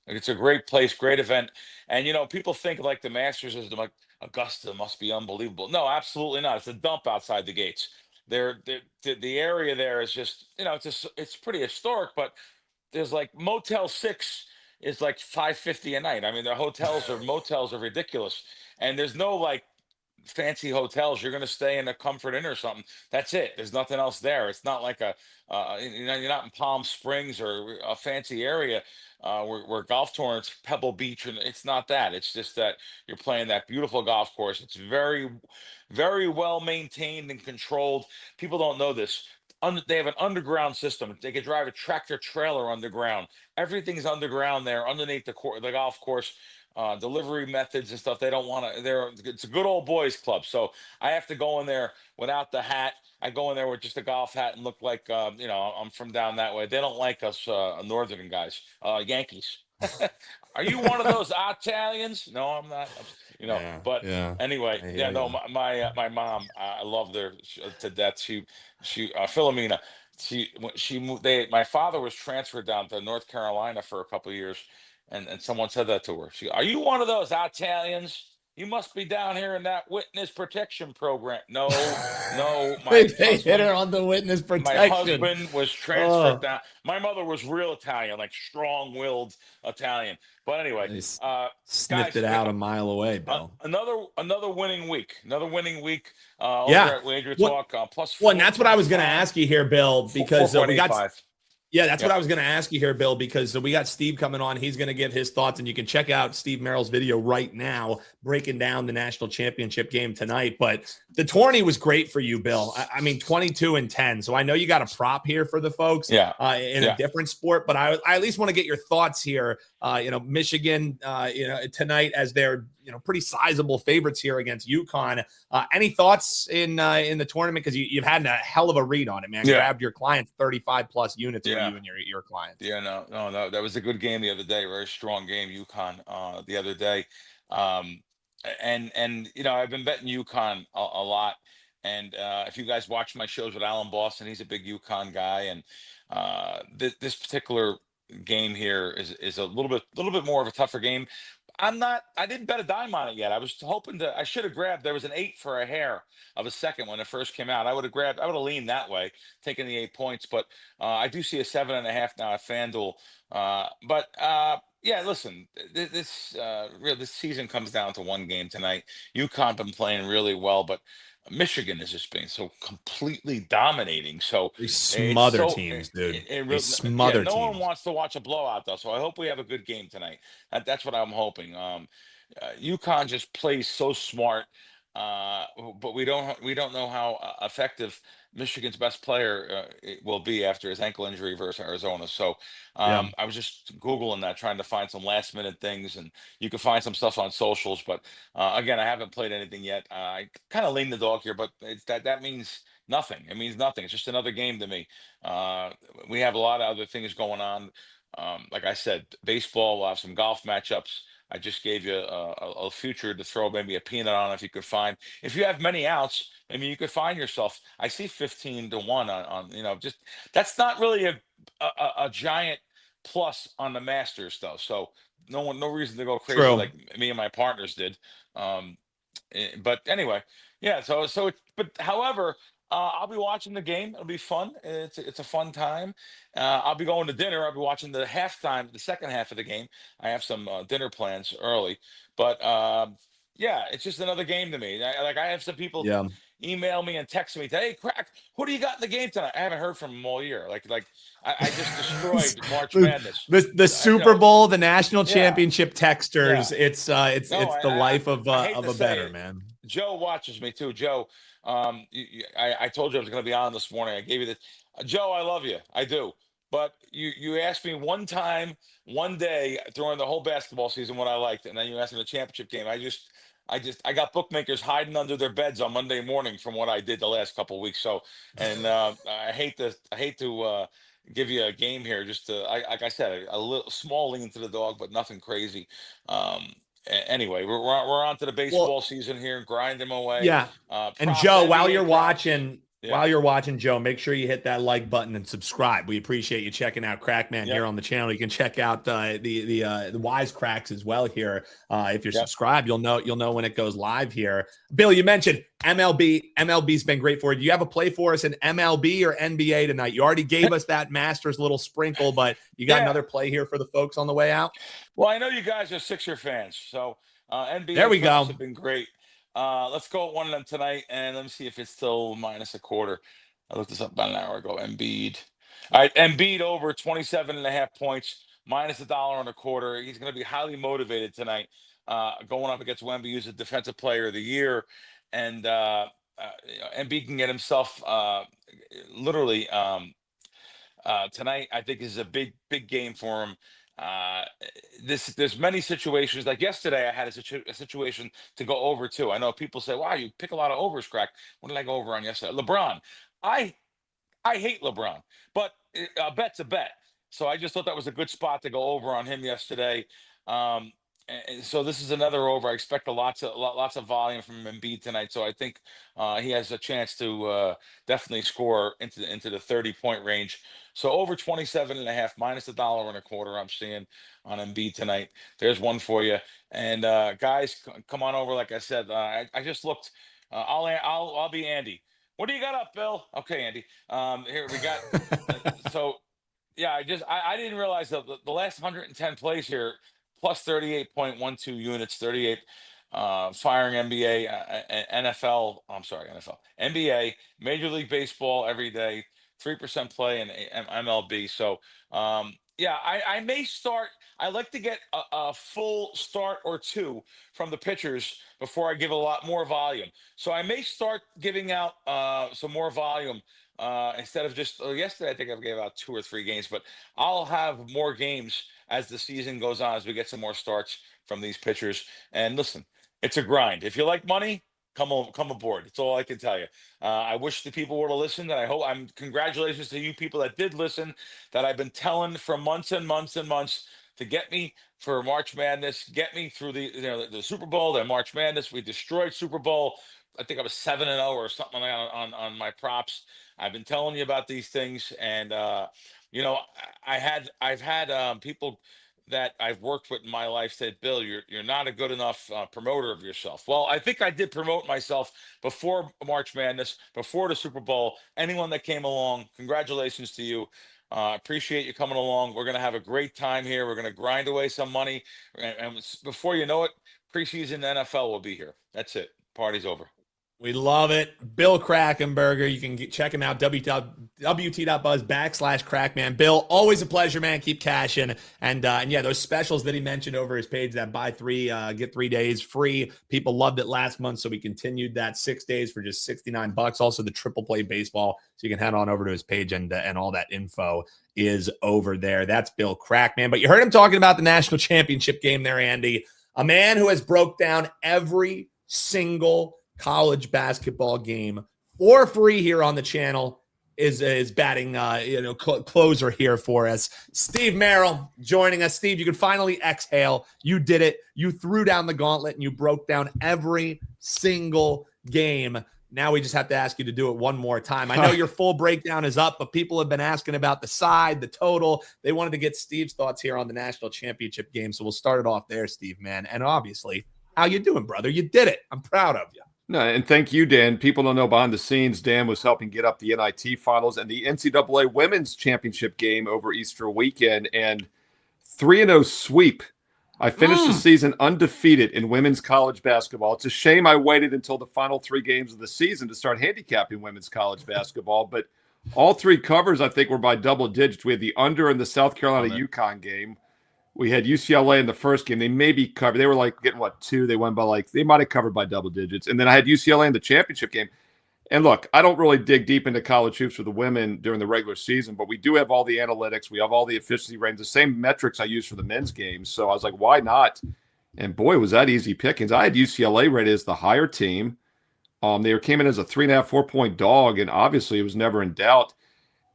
It's a great place, great event. And people think like the Masters is like Augusta must be unbelievable. No, absolutely not. It's a dump outside the gates. The area there is just, it's pretty historic, but there's like Motel 6 is like 550 a night. I mean, the hotels or motels are ridiculous. And there's no like fancy hotels. You're going to stay in a Comfort Inn or something. That's it. There's nothing else there. It's not like you're not in Palm Springs or a fancy area where golf tournaments, Pebble Beach, and it's not that. It's just that you're playing that beautiful golf course. It's very, very well maintained and controlled. People don't know this. They have an underground system. They can drive a tractor trailer underground. Everything's underground there, underneath the golf course. Delivery methods and stuff. They don't want to. It's a good old boys club. So I have to go in there without the hat. I go in there with just a golf hat and look like I'm from down that way. They don't like us northern guys, Yankees. Are you one of those Italians? No, I'm not. Yeah, But yeah. anyway, Yeah, no. My mom, I loved her to death. She Philomena. She moved. My father was transferred down to North Carolina for a couple of years. And someone said that to her. Are you one of those Italians? You must be down here in that witness protection program. No, they hit her on the witness protection. My husband was transferred down. My mother was real Italian, like strong-willed Italian. But anyway, sniffed it out a mile away, Bill. Another winning week. Over Yeah. at WagerTalk plus. Well, and that's what I was going to ask you here, Bill, because we got. Yeah, that's Yep. what I was going to ask you here, Bill, because we got Steve coming on. He's going to give his thoughts, and you can check out Steve Merril's video right now breaking down the national championship game tonight. But the tourney was great for you, Bill. I mean, 22-10. So I know you got a prop here for the folks in a different sport, but I at least want to get your thoughts here. Michigan, tonight as they're pretty sizable favorites here against UConn. Any thoughts in the tournament? Because you've had a hell of a read on it, man. Yeah. Grabbed your clients 35 plus units for you and your clients. Yeah, no. That was a good game the other day. Very strong game, UConn, the other day. And I've been betting UConn a lot. And if you guys watch my shows with Alan Boston, he's a big UConn guy. And this particular game here is a little bit more of a tougher game. I didn't bet a dime on it yet. I was hoping I should have grabbed, there was an 8 for a hair of a second when it first came out. I would have leaned that way, taking the 8 points, but I do see a 7.5 now at FanDuel. Listen, this season comes down to one game tonight. UConn been playing really well, but Michigan is just being so completely dominating. So they smother teams, dude. They smother teams. No one wants to watch a blowout, though. So I hope we have a good game tonight. That's what I'm hoping. UConn just plays so smart, but we don't know how effective Michigan's best player will be after his ankle injury versus Arizona. So I was just Googling that, trying to find some last minute things, and you can find some stuff on socials. But again, I haven't played anything yet. I kind of lean the dog here, but that means nothing. It means nothing. It's just another game to me. We have a lot of other things going on. Like I said, baseball, we'll have some golf matchups. I just gave you a future to throw maybe a peanut on if you could find. If you have many outs, maybe you could find yourself. I see 15-1 on just that's not really a giant plus on the Masters though. So no reason to go crazy like me and my partners did. But anyway, yeah. But however. I'll be watching the game. It'll be fun. It's a fun time. I'll be going to dinner. I'll be watching the second half of the game. I have some dinner plans early, but it's just another game to me. I have some people email me and text me, "Hey, Crack, who do you got in the game tonight?" I haven't heard from them all year. I just destroyed March Madness. The Super Bowl, the national championship texters. Yeah. It's the life of a bettor, man. Joe watches me too. Joe. I told you I was going to be on this morning. I gave you this. Joe, I love you. I do. But you asked me one time, one day during the whole basketball season what I liked, and then you asked me the championship game. I got bookmakers hiding under their beds on Monday morning from what I did the last couple of weeks. So, and I hate to give you a game here. Just like I said, a little small lean to the dog, but nothing crazy. Anyway, we're on to the baseball season here, grind them away. Yeah. And Joe, while you're watching, While you're watching, Joe, make sure you hit that like button and subscribe. We appreciate you checking out Krackman here on the channel. You can check out the Wise Cracks as well here. If you're subscribed, you'll know when it goes live here. Bill, you mentioned MLB. MLB's been great for you. Do you have a play for us in MLB or NBA tonight? You already gave us that Masters little sprinkle, but you got another play here for the folks on the way out? Well, I know you guys are Sixer fans, so NBA there we go. have been great. Let's go with one of them tonight, and let me see if it's still -0.25. I looked this up about an hour ago. Embiid. All right, Embiid over 27.5 points, -$1.25. He's going to be highly motivated tonight, going up against Wemby, who's a Defensive Player of the Year, and Embiid can get himself literally tonight. I think is a big game for him. There's many situations like yesterday. I had a situation to go over too. I know people say, "Wow, you pick a lot of overs, Crack." What did I go over on yesterday? LeBron. I hate LeBron, but a bet's a bet. So I just thought that was a good spot to go over on him yesterday. And so this is another over. I expect lots of volume from Embiid tonight. So I think he has a chance to definitely score into the 30-point range. So over 27.5, -$1.25. I'm seeing on Embiid tonight. There's one for you. And guys, come on over. Like I said, I just looked. I'll be Andy. What do you got up, Bill? Okay, Andy. Here we got. So yeah, I didn't realize that the last 110 plays here. Plus 38.12 units, 38 firing NBA, NFL. I'm sorry, NFL, NBA, Major League Baseball every day, 3% play in MLB. So I may start. I like to get a full start or two from the pitchers before I give a lot more volume. So I may start giving out some more volume. Instead of just yesterday, I think I gave out 2 or 3 games, but I'll have more games as the season goes on, as we get some more starts from these pitchers. And listen, it's a grind. If you like money, come aboard. That's all I can tell you. I wish the people would have listened, and I hope congratulations to you people that did listen, that I've been telling for months and months and months to get me for March Madness, get me through the Super Bowl, then March Madness. We destroyed Super Bowl. I think I was 7-0 or something like that on my props. I've been telling you about these things, and I've had people that I've worked with in my life said, "Bill, you're not a good enough promoter of yourself." Well, I think I did promote myself before March Madness, before the Super Bowl. Anyone that came along, congratulations to you. Appreciate you coming along. We're going to have a great time here. We're going to grind away some money, and before you know it, preseason NFL will be here. That's it. Party's over. We love it. Bill Krackomberger. You can check him out, wt.buzz/Krackman. Bill, always a pleasure, man. Keep cashing. And yeah, those specials that he mentioned over his page, that buy 3, get 3 days free. People loved it last month, so we continued that 6 days for just $69. Also, the triple play baseball. So you can head on over to his page, and all that info is over there. That's Bill Krackman. But you heard him talking about the national championship game there, Andy. A man who has broke down every single college basketball game for free here on the channel is batting closer here for us. Steve Merril joining us. Steve, you can finally exhale. You did it. You threw down the gauntlet and you broke down every single game. Now we just have to ask you to do it one more time. I know your full breakdown is up, but people have been asking about the side, the total. They wanted to get Steve's thoughts here on the national championship game. So we'll start it off there, Steve, man. And obviously, how you doing, brother? You did it. I'm proud of you. No, and thank you, Dan. People don't know behind the scenes, Dan was helping get up the NIT finals and the NCAA Women's Championship game over Easter weekend, and 3-0 sweep. I finished the season undefeated in women's college basketball. It's a shame I waited until the final 3 games of the season to start handicapping women's college basketball, but all 3 covers, I think, were by double digits. We had the under in the South Carolina-UConn game. We had UCLA in the first game. They maybe covered. They were like getting 2. They won by they might have covered by double digits. And then I had UCLA in the championship game. And look, I don't really dig deep into college hoops for the women during the regular season, but we do have all the analytics. We have all the efficiency ratings, the same metrics I use for the men's games. So I was like, why not? And boy, was that easy pickings. I had UCLA rated as the higher team. They came in as a 3.5, 4-point dog, and obviously it was never in doubt.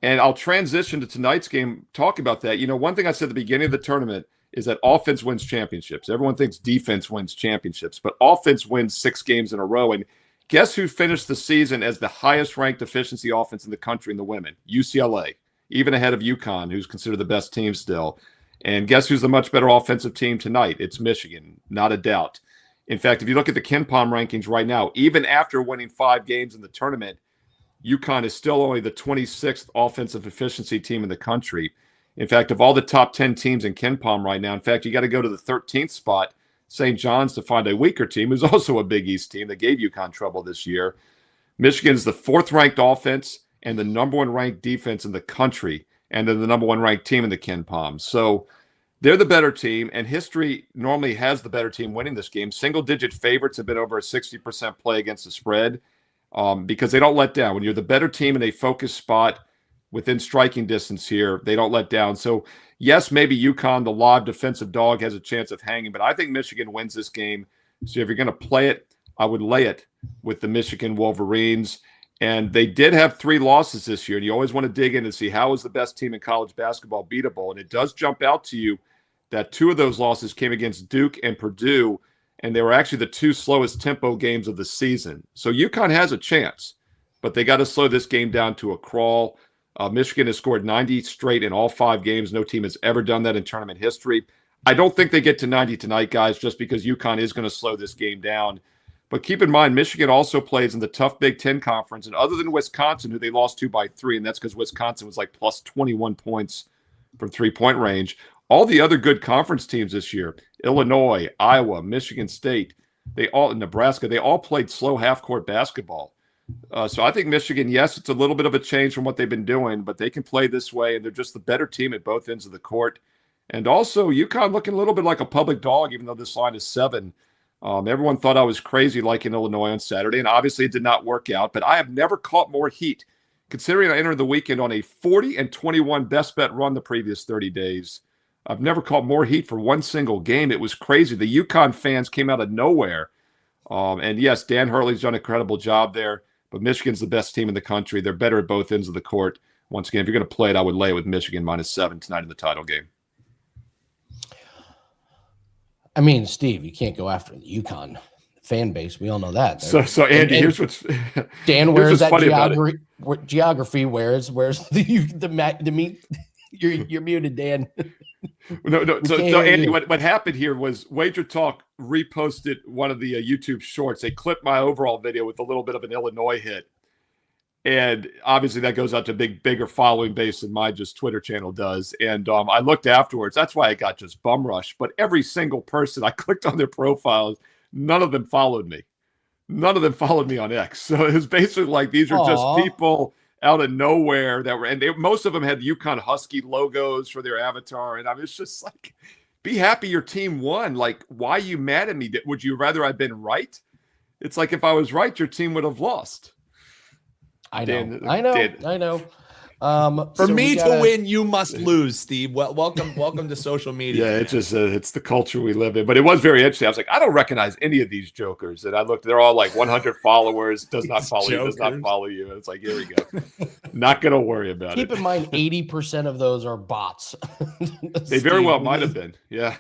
And I'll transition to tonight's game, talk about that. One thing I said at the beginning of the tournament is that offense wins championships. Everyone thinks defense wins championships, but offense wins 6 games in a row. And Guess who finished the season as the highest-ranked efficiency offense in the country in the women? UCLA, even ahead of UConn, who's considered the best team still. And guess who's the much better offensive team tonight? It's Michigan, not a doubt. In fact, if you look at the KenPom rankings right now, even after winning 5 games in the tournament, UConn is still only the 26th offensive efficiency team in the country. In fact, of all the top 10 teams in KenPom right now, in fact, you got to go to the 13th spot, St. John's, to find a weaker team, who's also a Big East team that gave UConn trouble this year. Michigan is the 4th-ranked offense and the number 1 ranked defense in the country, and then the number 1 ranked team in the KenPom. So they're the better team, and history normally has the better team winning this game. Single-digit favorites have been over a 60% play against the spread because they don't let down. When you're the better team in a focused spot within striking distance here, they don't let down. So, yes, maybe UConn, the live defensive dog, has a chance of hanging, but I think Michigan wins this game. So if you're going to play it, I would lay it with the Michigan Wolverines. And they did have 3 losses this year, and you always want to dig in and see how is the best team in college basketball beatable. And it does jump out to you that 2 of those losses came against Duke and Purdue, and they were actually the 2 slowest tempo games of the season. So UConn has a chance, but they got to slow this game down to a crawl. Michigan has scored 90 straight in all 5 games. No team has ever done that in tournament history. I don't think they get to 90 tonight, guys, just because UConn is going to slow this game down. But keep in mind, Michigan also plays in the tough Big Ten Conference, and other than Wisconsin, who they lost to by 3, and that's because Wisconsin was like plus 21 points from 3-point range, all the other good conference teams this year, Illinois, Iowa, Michigan State, Nebraska, they all played slow half-court basketball. So I think Michigan, yes, it's a little bit of a change from what they've been doing, but they can play this way, and they're just the better team at both ends of the court. And also, UConn looking a little bit like a public dog, even though this line is 7. Everyone thought I was crazy liking Illinois on Saturday, and obviously it did not work out. But I have never caught more heat, considering I entered the weekend on a 40-21 best bet run the previous 30 days. I've never caught more heat for one single game. It was crazy. The UConn fans came out of nowhere. And yes, Dan Hurley's done an incredible job there, but Michigan's the best team in the country. They're better at both ends of the court. Once again, if you're going to play it, I would lay it with Michigan -7 tonight in the title game. I mean, Steve, you can't go after the UConn fan base. We all know that. So Andy, here's what's Dan, where's that geography? Where's the meat? You're muted, Dan. No. So Andy, what happened here was WagerTalk reposted one of the YouTube shorts. They clipped my overall video with a little bit of an Illinois hit. And obviously that goes out to bigger following base than my just Twitter channel does. And I looked afterwards. That's why I got just bum rushed. But every single person, I clicked on their profiles. None of them followed me. None of them followed me on X. So it was basically like these are just people out of nowhere that were, and most of them had UConn Husky logos for their avatar. And I was just like, be happy your team won. Like, why are you mad at me? Would you rather I've been right? It's like if I was right, your team would have lost. I know. For me to win, you must lose, Steve. Well, welcome to social media. Yeah, it's just it's the culture we live in. But it was very interesting. I was like, I don't recognize any of these jokers. And I looked; they're all like 100 followers. Does not follow you. Does not follow you. And it's like, here we go. Not going to worry about it. Keep in mind, 80% of those are bots. They very well might have been. Yeah.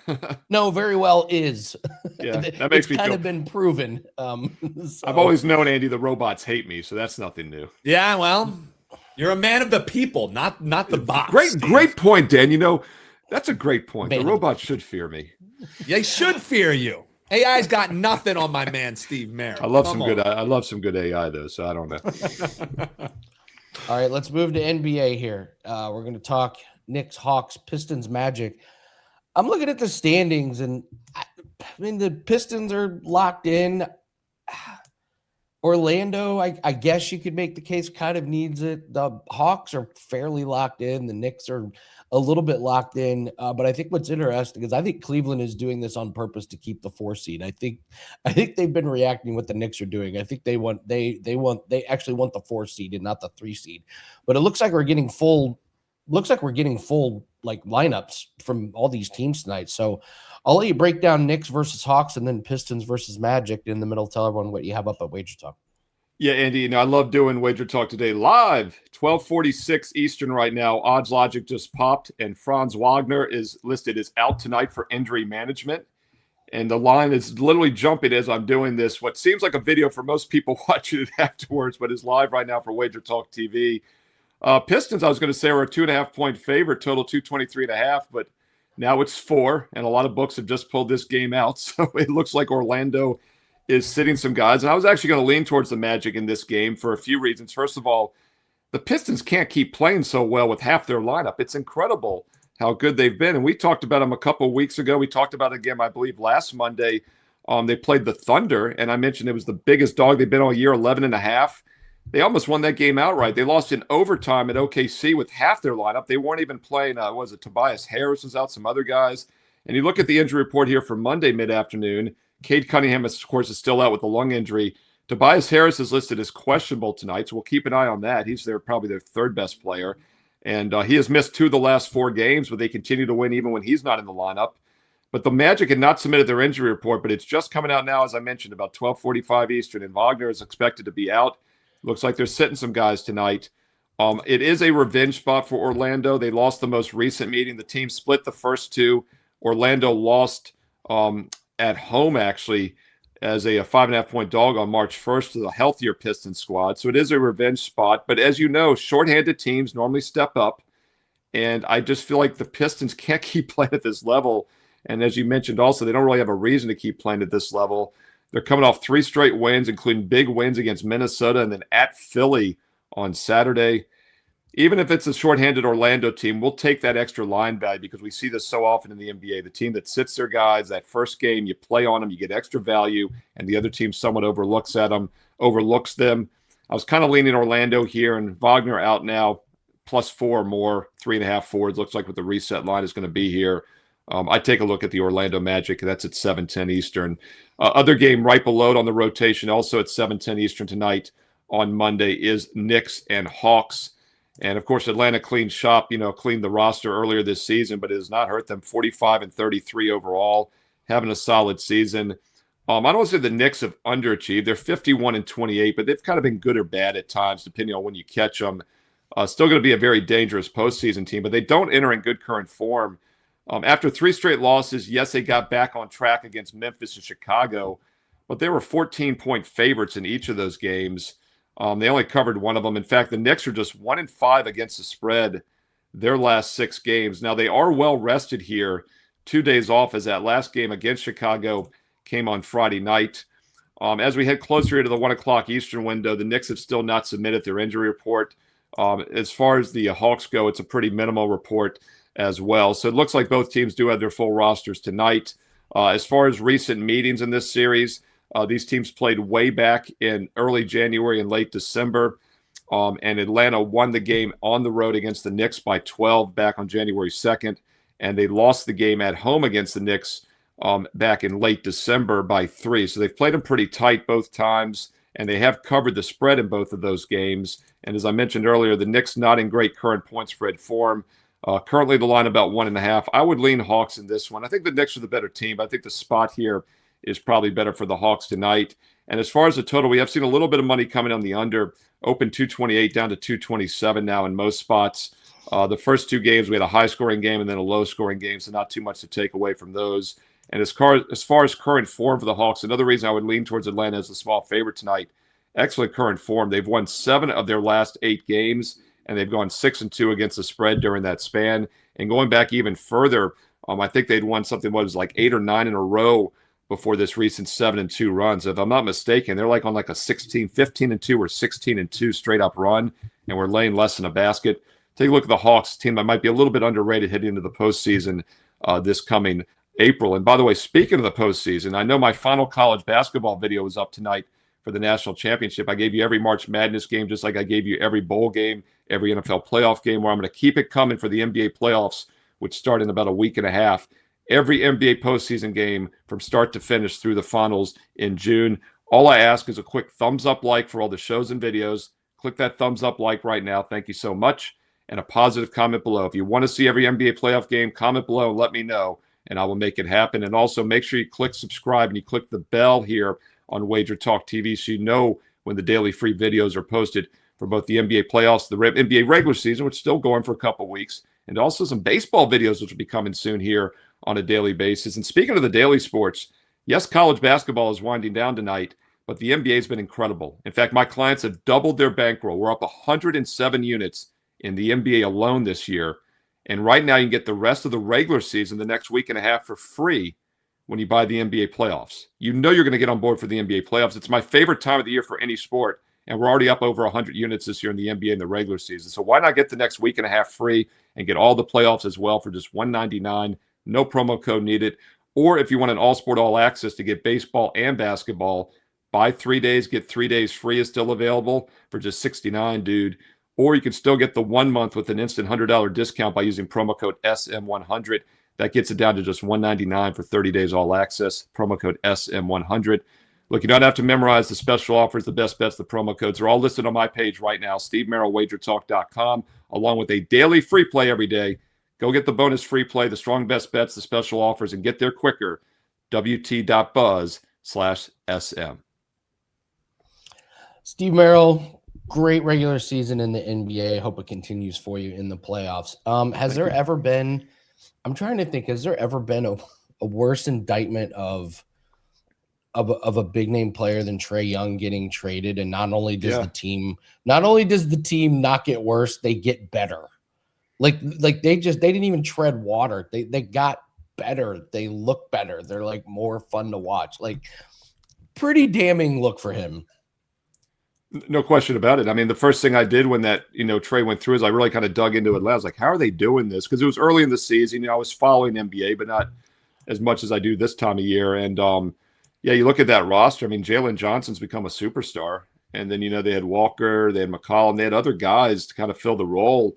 No, very well is. Yeah, that makes me kind feel. of been proven. I've always known, Andy, the robots hate me, so that's nothing new. Yeah, well. You're a man of the people, not the bots. Great point, Dan. You know, that's a great point. The robots should fear me. They should fear you. AI's got nothing on my man, Steve Merril. I love some good AI though, so I don't know. All right, let's move to NBA here. We're going to talk Knicks, Hawks, Pistons, Magic. I'm looking at the standings, and I mean the Pistons are locked in. Orlando, I guess you could make the case, kind of needs it. The Hawks are fairly locked in. The Knicks are a little bit locked in. But I think what's interesting is I think Cleveland is doing this on purpose to keep the 4 seed. I think they've been reacting what the Knicks are doing. I think they actually want the 4 seed and not the 3 seed. But it looks like we're getting full. Like lineups from all these teams tonight. So I'll let you break down Knicks versus Hawks and then Pistons versus Magic in the middle. Tell everyone what you have up at WagerTalk. Yeah, Andy, I love doing WagerTalk Today live, 12:46 Eastern right now. Odds Logic just popped, and Franz Wagner is listed as out tonight for injury management. And the line is literally jumping as I'm doing this. What seems like a video for most people watching it afterwards, but is live right now for WagerTalk TV. Pistons, I was going to say, are a 2.5-point favorite, total 223.5, but now it's 4, and a lot of books have just pulled this game out. So it looks like Orlando is sitting some guys. And I was actually going to lean towards the Magic in this game for a few reasons. First of all, the Pistons can't keep playing so well with half their lineup. It's incredible how good they've been. And we talked about them a couple of weeks ago. We talked about it again, I believe, last Monday. They played the Thunder, and I mentioned it was the biggest dog they've been all year, 11.5. They almost won that game outright. They lost in overtime at OKC with half their lineup. They weren't even playing, was it Tobias Harris was out, some other guys. And you look at the injury report here for Monday mid-afternoon. Cade Cunningham, of course, is still out with a lung injury. Tobias Harris is listed as questionable tonight, so we'll keep an eye on that. He's probably their third best player. And he has missed 2 of the last 4 games, but they continue to win even when he's not in the lineup. But the Magic had not submitted their injury report, but it's just coming out now, as I mentioned, about 12:45 Eastern, and Wagner is expected to be out. Looks like they're sitting some guys tonight. It is a revenge spot for Orlando. They lost the most recent meeting. The team split the first 2. Orlando lost at home, actually, as a 5.5-point dog on March 1st to the healthier Pistons squad. So it is a revenge spot. But as you know, shorthanded teams normally step up. And I just feel like the Pistons can't keep playing at this level. And as you mentioned also, they don't really have a reason to keep playing at this level. They're coming off 3 straight wins, including big wins against Minnesota and then at Philly on Saturday. Even if it's a shorthanded Orlando team, we'll take that extra line value because we see this so often in the NBA. The team that sits their guys, that first game, you play on them, you get extra value, and the other team somewhat overlooks them. I was kind of leaning Orlando here, and Wagner out now, +4 or more, 3.5 forwards. Looks like what the reset line is going to be here. I take a look at the Orlando Magic. That's at 7:10 Eastern. Other game right below it on the rotation, also at 7:10 Eastern tonight on Monday, is Knicks and Hawks. And, of course, Atlanta cleaned shop, cleaned the roster earlier this season, but it has not hurt them. 45-33 overall, having a solid season. I don't want to say the Knicks have underachieved. They're 51-28, but they've kind of been good or bad at times, depending on when you catch them. Still going to be a very dangerous postseason team, but they don't enter in good current form. After 3 straight losses, yes, they got back on track against Memphis and Chicago, but they were 14-point favorites in each of those games. They only covered one of them. In fact, the Knicks are just 1-5 against the spread their last 6 games. Now, they are well rested here, 2 days off, as that last game against Chicago came on Friday night. As we head closer to the 1 o'clock Eastern window, the Knicks have still not submitted their injury report. As far as the Hawks go, it's a pretty minimal report as well. So it looks like both teams do have their full rosters tonight. As far as recent meetings in this series, these teams played way back in early January and late December. And Atlanta won the game on the road against the Knicks by 12 back on January 2nd. And they lost the game at home against the Knicks back in late December by 3. So they've played them pretty tight both times, and they have covered the spread in both of those games. And as I mentioned earlier, the Knicks not in great current point spread form. Currently the line about 1.5. I would lean Hawks in this one. I think the Knicks are the better team, but I think the spot here is probably better for the Hawks tonight. And as far as the total, we have seen a little bit of money coming on the under. Open 228 down to 227 now in most spots. The first 2 games, we had a high-scoring game and then a low-scoring game, so not too much to take away from those. And as far as current form for the Hawks, another reason I would lean towards Atlanta as a small favorite tonight. Excellent current form. They've won 7 of their last 8 games, and they've gone 6-2 against the spread during that span. And going back even further, I think they'd won something what was like 8 or 9 in a row before this recent 7-2 run. So if I'm not mistaken, they're like on like a 15-2 or 16-2 straight up run, and we're laying less than a basket. Take a look at the Hawks team that might be a little bit underrated heading into the postseason this coming April. And by the way, speaking of the postseason, I know my final college basketball video was up tonight for the national championship. I gave you every March Madness game, just like I gave you every bowl game, every NFL playoff game, where I'm going to keep it coming for the NBA playoffs, which start in about a week and a half. Every NBA postseason game from start to finish through the finals in June. All I ask is a quick thumbs up like for all the shows and videos. Click that thumbs up like right now. Thank you so much. And a positive comment below. If you want to see every NBA playoff game, comment below and let me know, and I will make it happen. And also make sure you click subscribe and you click the bell here on WagerTalk TV so you know when the daily free videos are posted for both the NBA playoffs, the NBA regular season, which is still going for a couple weeks, and also some baseball videos, which will be coming soon here on a daily basis. And speaking of the daily sports, Yes, college basketball is winding down tonight, but the NBA has been incredible. In fact, my clients have doubled their bankroll. We're up 107 units in the NBA alone this year. And right now, you can get the rest of the regular season the next week and a half for free when you buy the NBA playoffs. You know you're going to get on board for the NBA playoffs. It's my favorite time of the year for any sport, and we're already up over 100 units this year in the NBA in the regular season. So why not get the next week and a half free and get all the playoffs as well for just $199? No promo code needed. Or if you want an all-sport, all-access to get baseball and basketball, buy 3 days, get 3 days free is still available for just $69, dude. Or you can still get the 1 month with an instant $100 discount by using promo code SM100. That gets it down to just $199 for 30 days all access. Promo code SM100. Look, you don't have to memorize the special offers, the best bets, the promo codes. They're all listed on my page right now, Steve Merril, WagerTalk.com, along with a daily free play every day. Go get the bonus free play, the strong best bets, the special offers, and get there quicker. WT.buzz/SM. Steve Merril, great regular season in the NBA. Hope it continues for you in the playoffs. Has there ever been, I'm trying to think, has there ever been a worse indictment of a big name player than Trae Young getting traded? And not only does the team not get worse, they get better. Like they didn't even tread water. They got better. They look better. They're like more fun to watch. Like pretty damning look for him. No question about it. I mean, the first thing I did when that, Trae went through is I really kind of dug into it. I was like, how are they doing this? Because it was early in the season. I was following NBA, but not as much as I do this time of year. And you look at that roster. I mean, Jalen Johnson's become a superstar. And then, they had Walker, they had McCollum, they had other guys to kind of fill the role.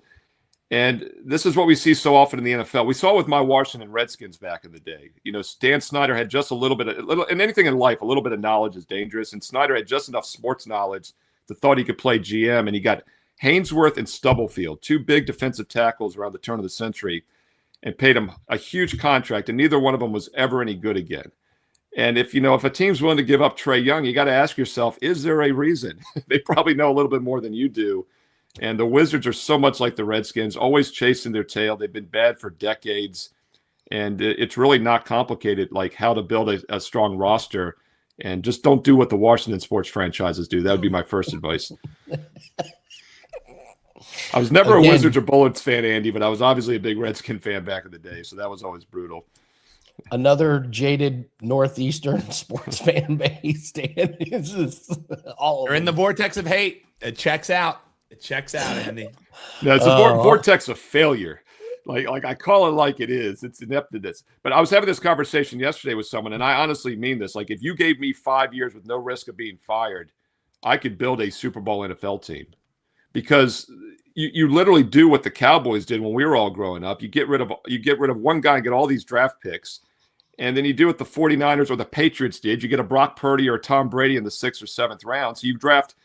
And this is what we see so often in the NFL. We saw it with my Washington Redskins back in the day. Dan Snyder had just a little bit and anything in life, a little bit of knowledge is dangerous. And Snyder had just enough sports knowledge to thought he could play GM. And he got Hainsworth and Stubblefield, two big defensive tackles around the turn of the century, and paid him a huge contract. And neither one of them was ever any good again. And if a team's willing to give up Trae Young, you got to ask yourself, is there a reason? They probably know a little bit more than you do. And the Wizards are so much like the Redskins, always chasing their tail. They've been bad for decades. And it's really not complicated, like how to build a strong roster. And just don't do what the Washington sports franchises do. That would be my first advice. I was never a Wizards or Bullets fan, Andy, but I was obviously a big Redskin fan back in the day. So that was always brutal. Another jaded Northeastern sports fan base. Dan, it's just all You're in the vortex of hate. It checks out. It checks out, Andy. No, it's a vortex of failure. Like I call it like it is. It's ineptness. But I was having this conversation yesterday with someone, and I honestly mean this. Like, if you gave me 5 years with no risk of being fired, I could build a Super Bowl NFL team. Because you literally do what the Cowboys did when we were all growing up. You get rid of one guy and get all these draft picks. And then you do what the 49ers or the Patriots did. You get a Brock Purdy or a Tom Brady in the 6th or 7th round. So you draft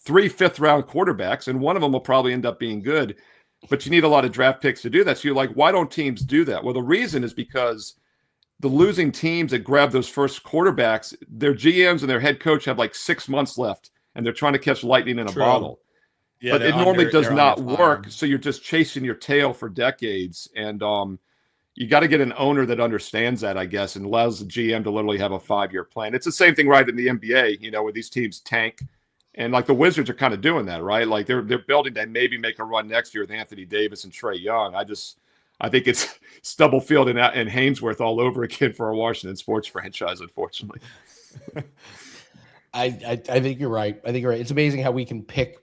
3 fifth-round quarterbacks, and one of them will probably end up being good. But you need a lot of draft picks to do that. So you're like, why don't teams do that? Well, the reason is because the losing teams that grab those first quarterbacks, their GMs and their head coach have like 6 months left, and they're trying to catch lightning in a bottle. Yeah, but it normally does not work. So you're just chasing your tail for decades. And you got to get an owner that understands that, I guess, and allows the GM to literally have a 5-year plan. It's the same thing right in the NBA, where these teams tank. And like the Wizards are kind of doing that, right? Like they're building to maybe make a run next year with Anthony Davis and Trae Young. I think it's Stubblefield and Hainsworth all over again for a Washington sports franchise, unfortunately. I think you're right. It's amazing how we can pick.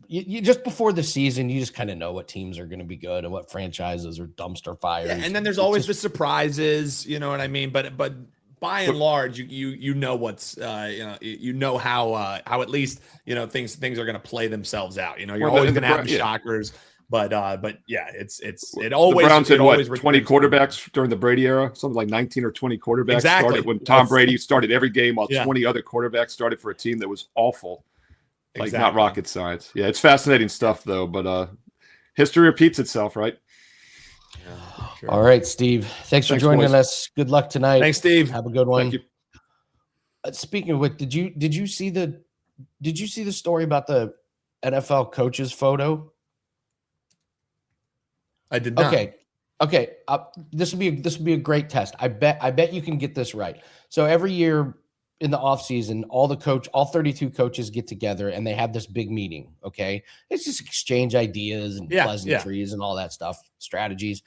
You just before the season, you just kind of know what teams are going to be good and what franchises are dumpster fires. Yeah, and then there's always the surprises. You know what I mean? But by and large, you know what's you know how at least things are going to play themselves out. You're always going to have the shockers, but yeah, it always. The Browns had always 20 quarterbacks during the Brady era, something like 19 or 20 quarterbacks started when Tom Brady started every game, while 20 other quarterbacks started for a team that was awful. Like not rocket science. Yeah, it's fascinating stuff though, but history repeats itself, right? Yeah, sure. All right, Steve. Thanks for joining us. Good luck tonight. Thanks, Steve. Have a good one. Thank you. Speaking of which, did you see the story about the NFL coaches photo? I did not. Okay. Okay, this would be a great test. I bet you can get this right. So every year in the offseason, all 32 coaches get together and they have this big meeting. Okay, it's just exchange ideas and pleasantries and all that stuff, strategies,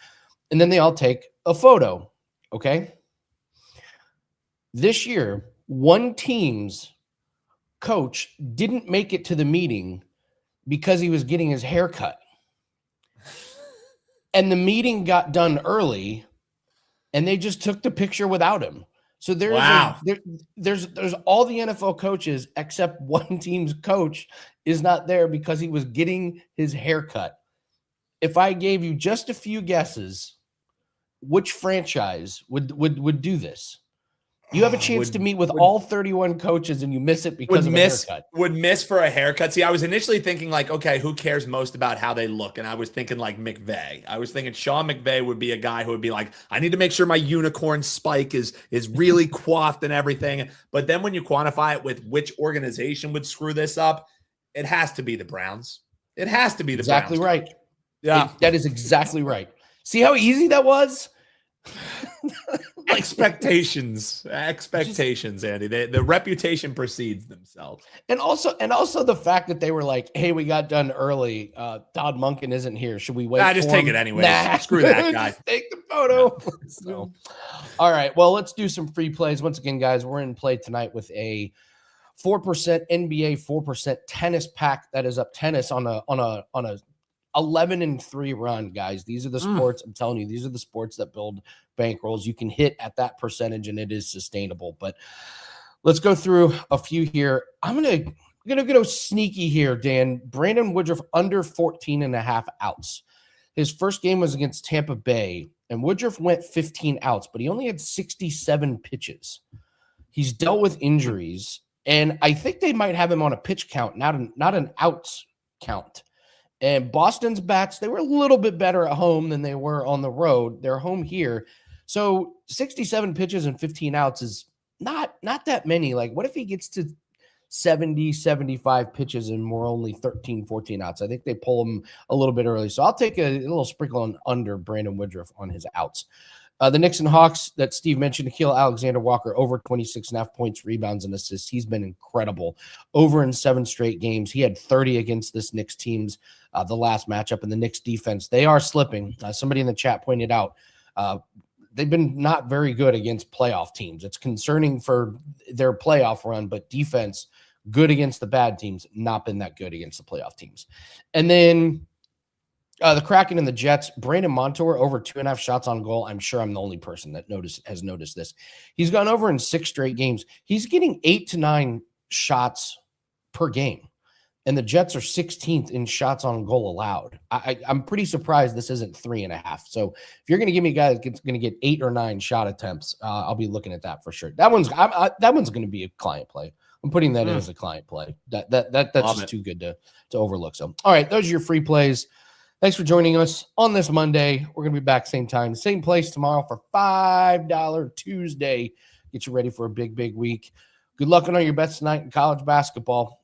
and then they all take a photo. Okay, this year, one team's coach didn't make it to the meeting because he was getting his hair cut. And the meeting got done early, and they just took the picture without him. So there's all the NFL coaches except one team's coach is not there because he was getting his hair cut. If I gave you just a few guesses, which franchise would do this? You have a chance to meet with all 31 coaches and you miss it because of a haircut. Would miss for a haircut. See, I was initially thinking like, okay, who cares most about how they look? And I was thinking like McVay. I was thinking Sean McVay would be a guy who would be like, I need to make sure my unicorn spike is really coiffed and everything. But then when you quantify it with which organization would screw this up, it has to be the Browns. It has to be the Browns. Exactly right. Yeah. That is exactly right. See how easy that was? Expectations, Andy. The reputation precedes themselves. And also the fact that they were like, hey, we got done early. Todd Monken isn't here. Should we wait? Just take it anyway. Screw that guy. Just take the photo. Yeah. So. All right. Well, let's do some free plays. Once again, guys, we're in play tonight with a 4% NBA, 4% tennis pack that is up tennis on a 11-3 run, guys. These are the sports. I'm telling you, these are the sports that build bankrolls. You can hit at that percentage and it is sustainable. But let's go through a few here. I'm gonna go sneaky here, Dan. Brandon Woodruff under 14.5 outs. His first game was against Tampa Bay, and Woodruff went 15 outs, but he only had 67 pitches. He's dealt with injuries, and I think they might have him on a pitch count, not an outs count. And Boston's bats, they were a little bit better at home than they were on the road. They're home here. So 67 pitches and 15 outs is not that many. Like, what if he gets to 70, 75 pitches and we're only 13, 14 outs? I think they pull him a little bit early. So I'll take a little sprinkle on under Brandon Woodruff on his outs. The Knicks and Hawks that Steve mentioned, Nikhil Alexander-Walker, over 26.5 points, rebounds, and assists. He's been incredible. Over in 7 straight games. He had 30 against this Knicks teams, the last matchup. And the Knicks defense, they are slipping. Somebody in the chat pointed out, they've been not very good against playoff teams. It's concerning for their playoff run, but defense, good against the bad teams, not been that good against the playoff teams. And then the Kraken and the Jets, Brandon Montour over 2.5 shots on goal. I'm sure I'm the only person that has noticed this. He's gone over in 6 straight games. He's getting 8 to 9 shots per game. And the Jets are 16th in shots on goal allowed. I'm pretty surprised this isn't 3.5. So if you're going to give me a guy that's going to get 8 or 9 shot attempts, I'll be looking at that for sure. That one's going to be a client play. I'm putting that in as a client play. That's just too good to overlook. So, all right, those are your free plays. Thanks for joining us on this Monday. We're going to be back same time, same place tomorrow for $5 Tuesday. Get you ready for a big, big week. Good luck on all your bets tonight in college basketball.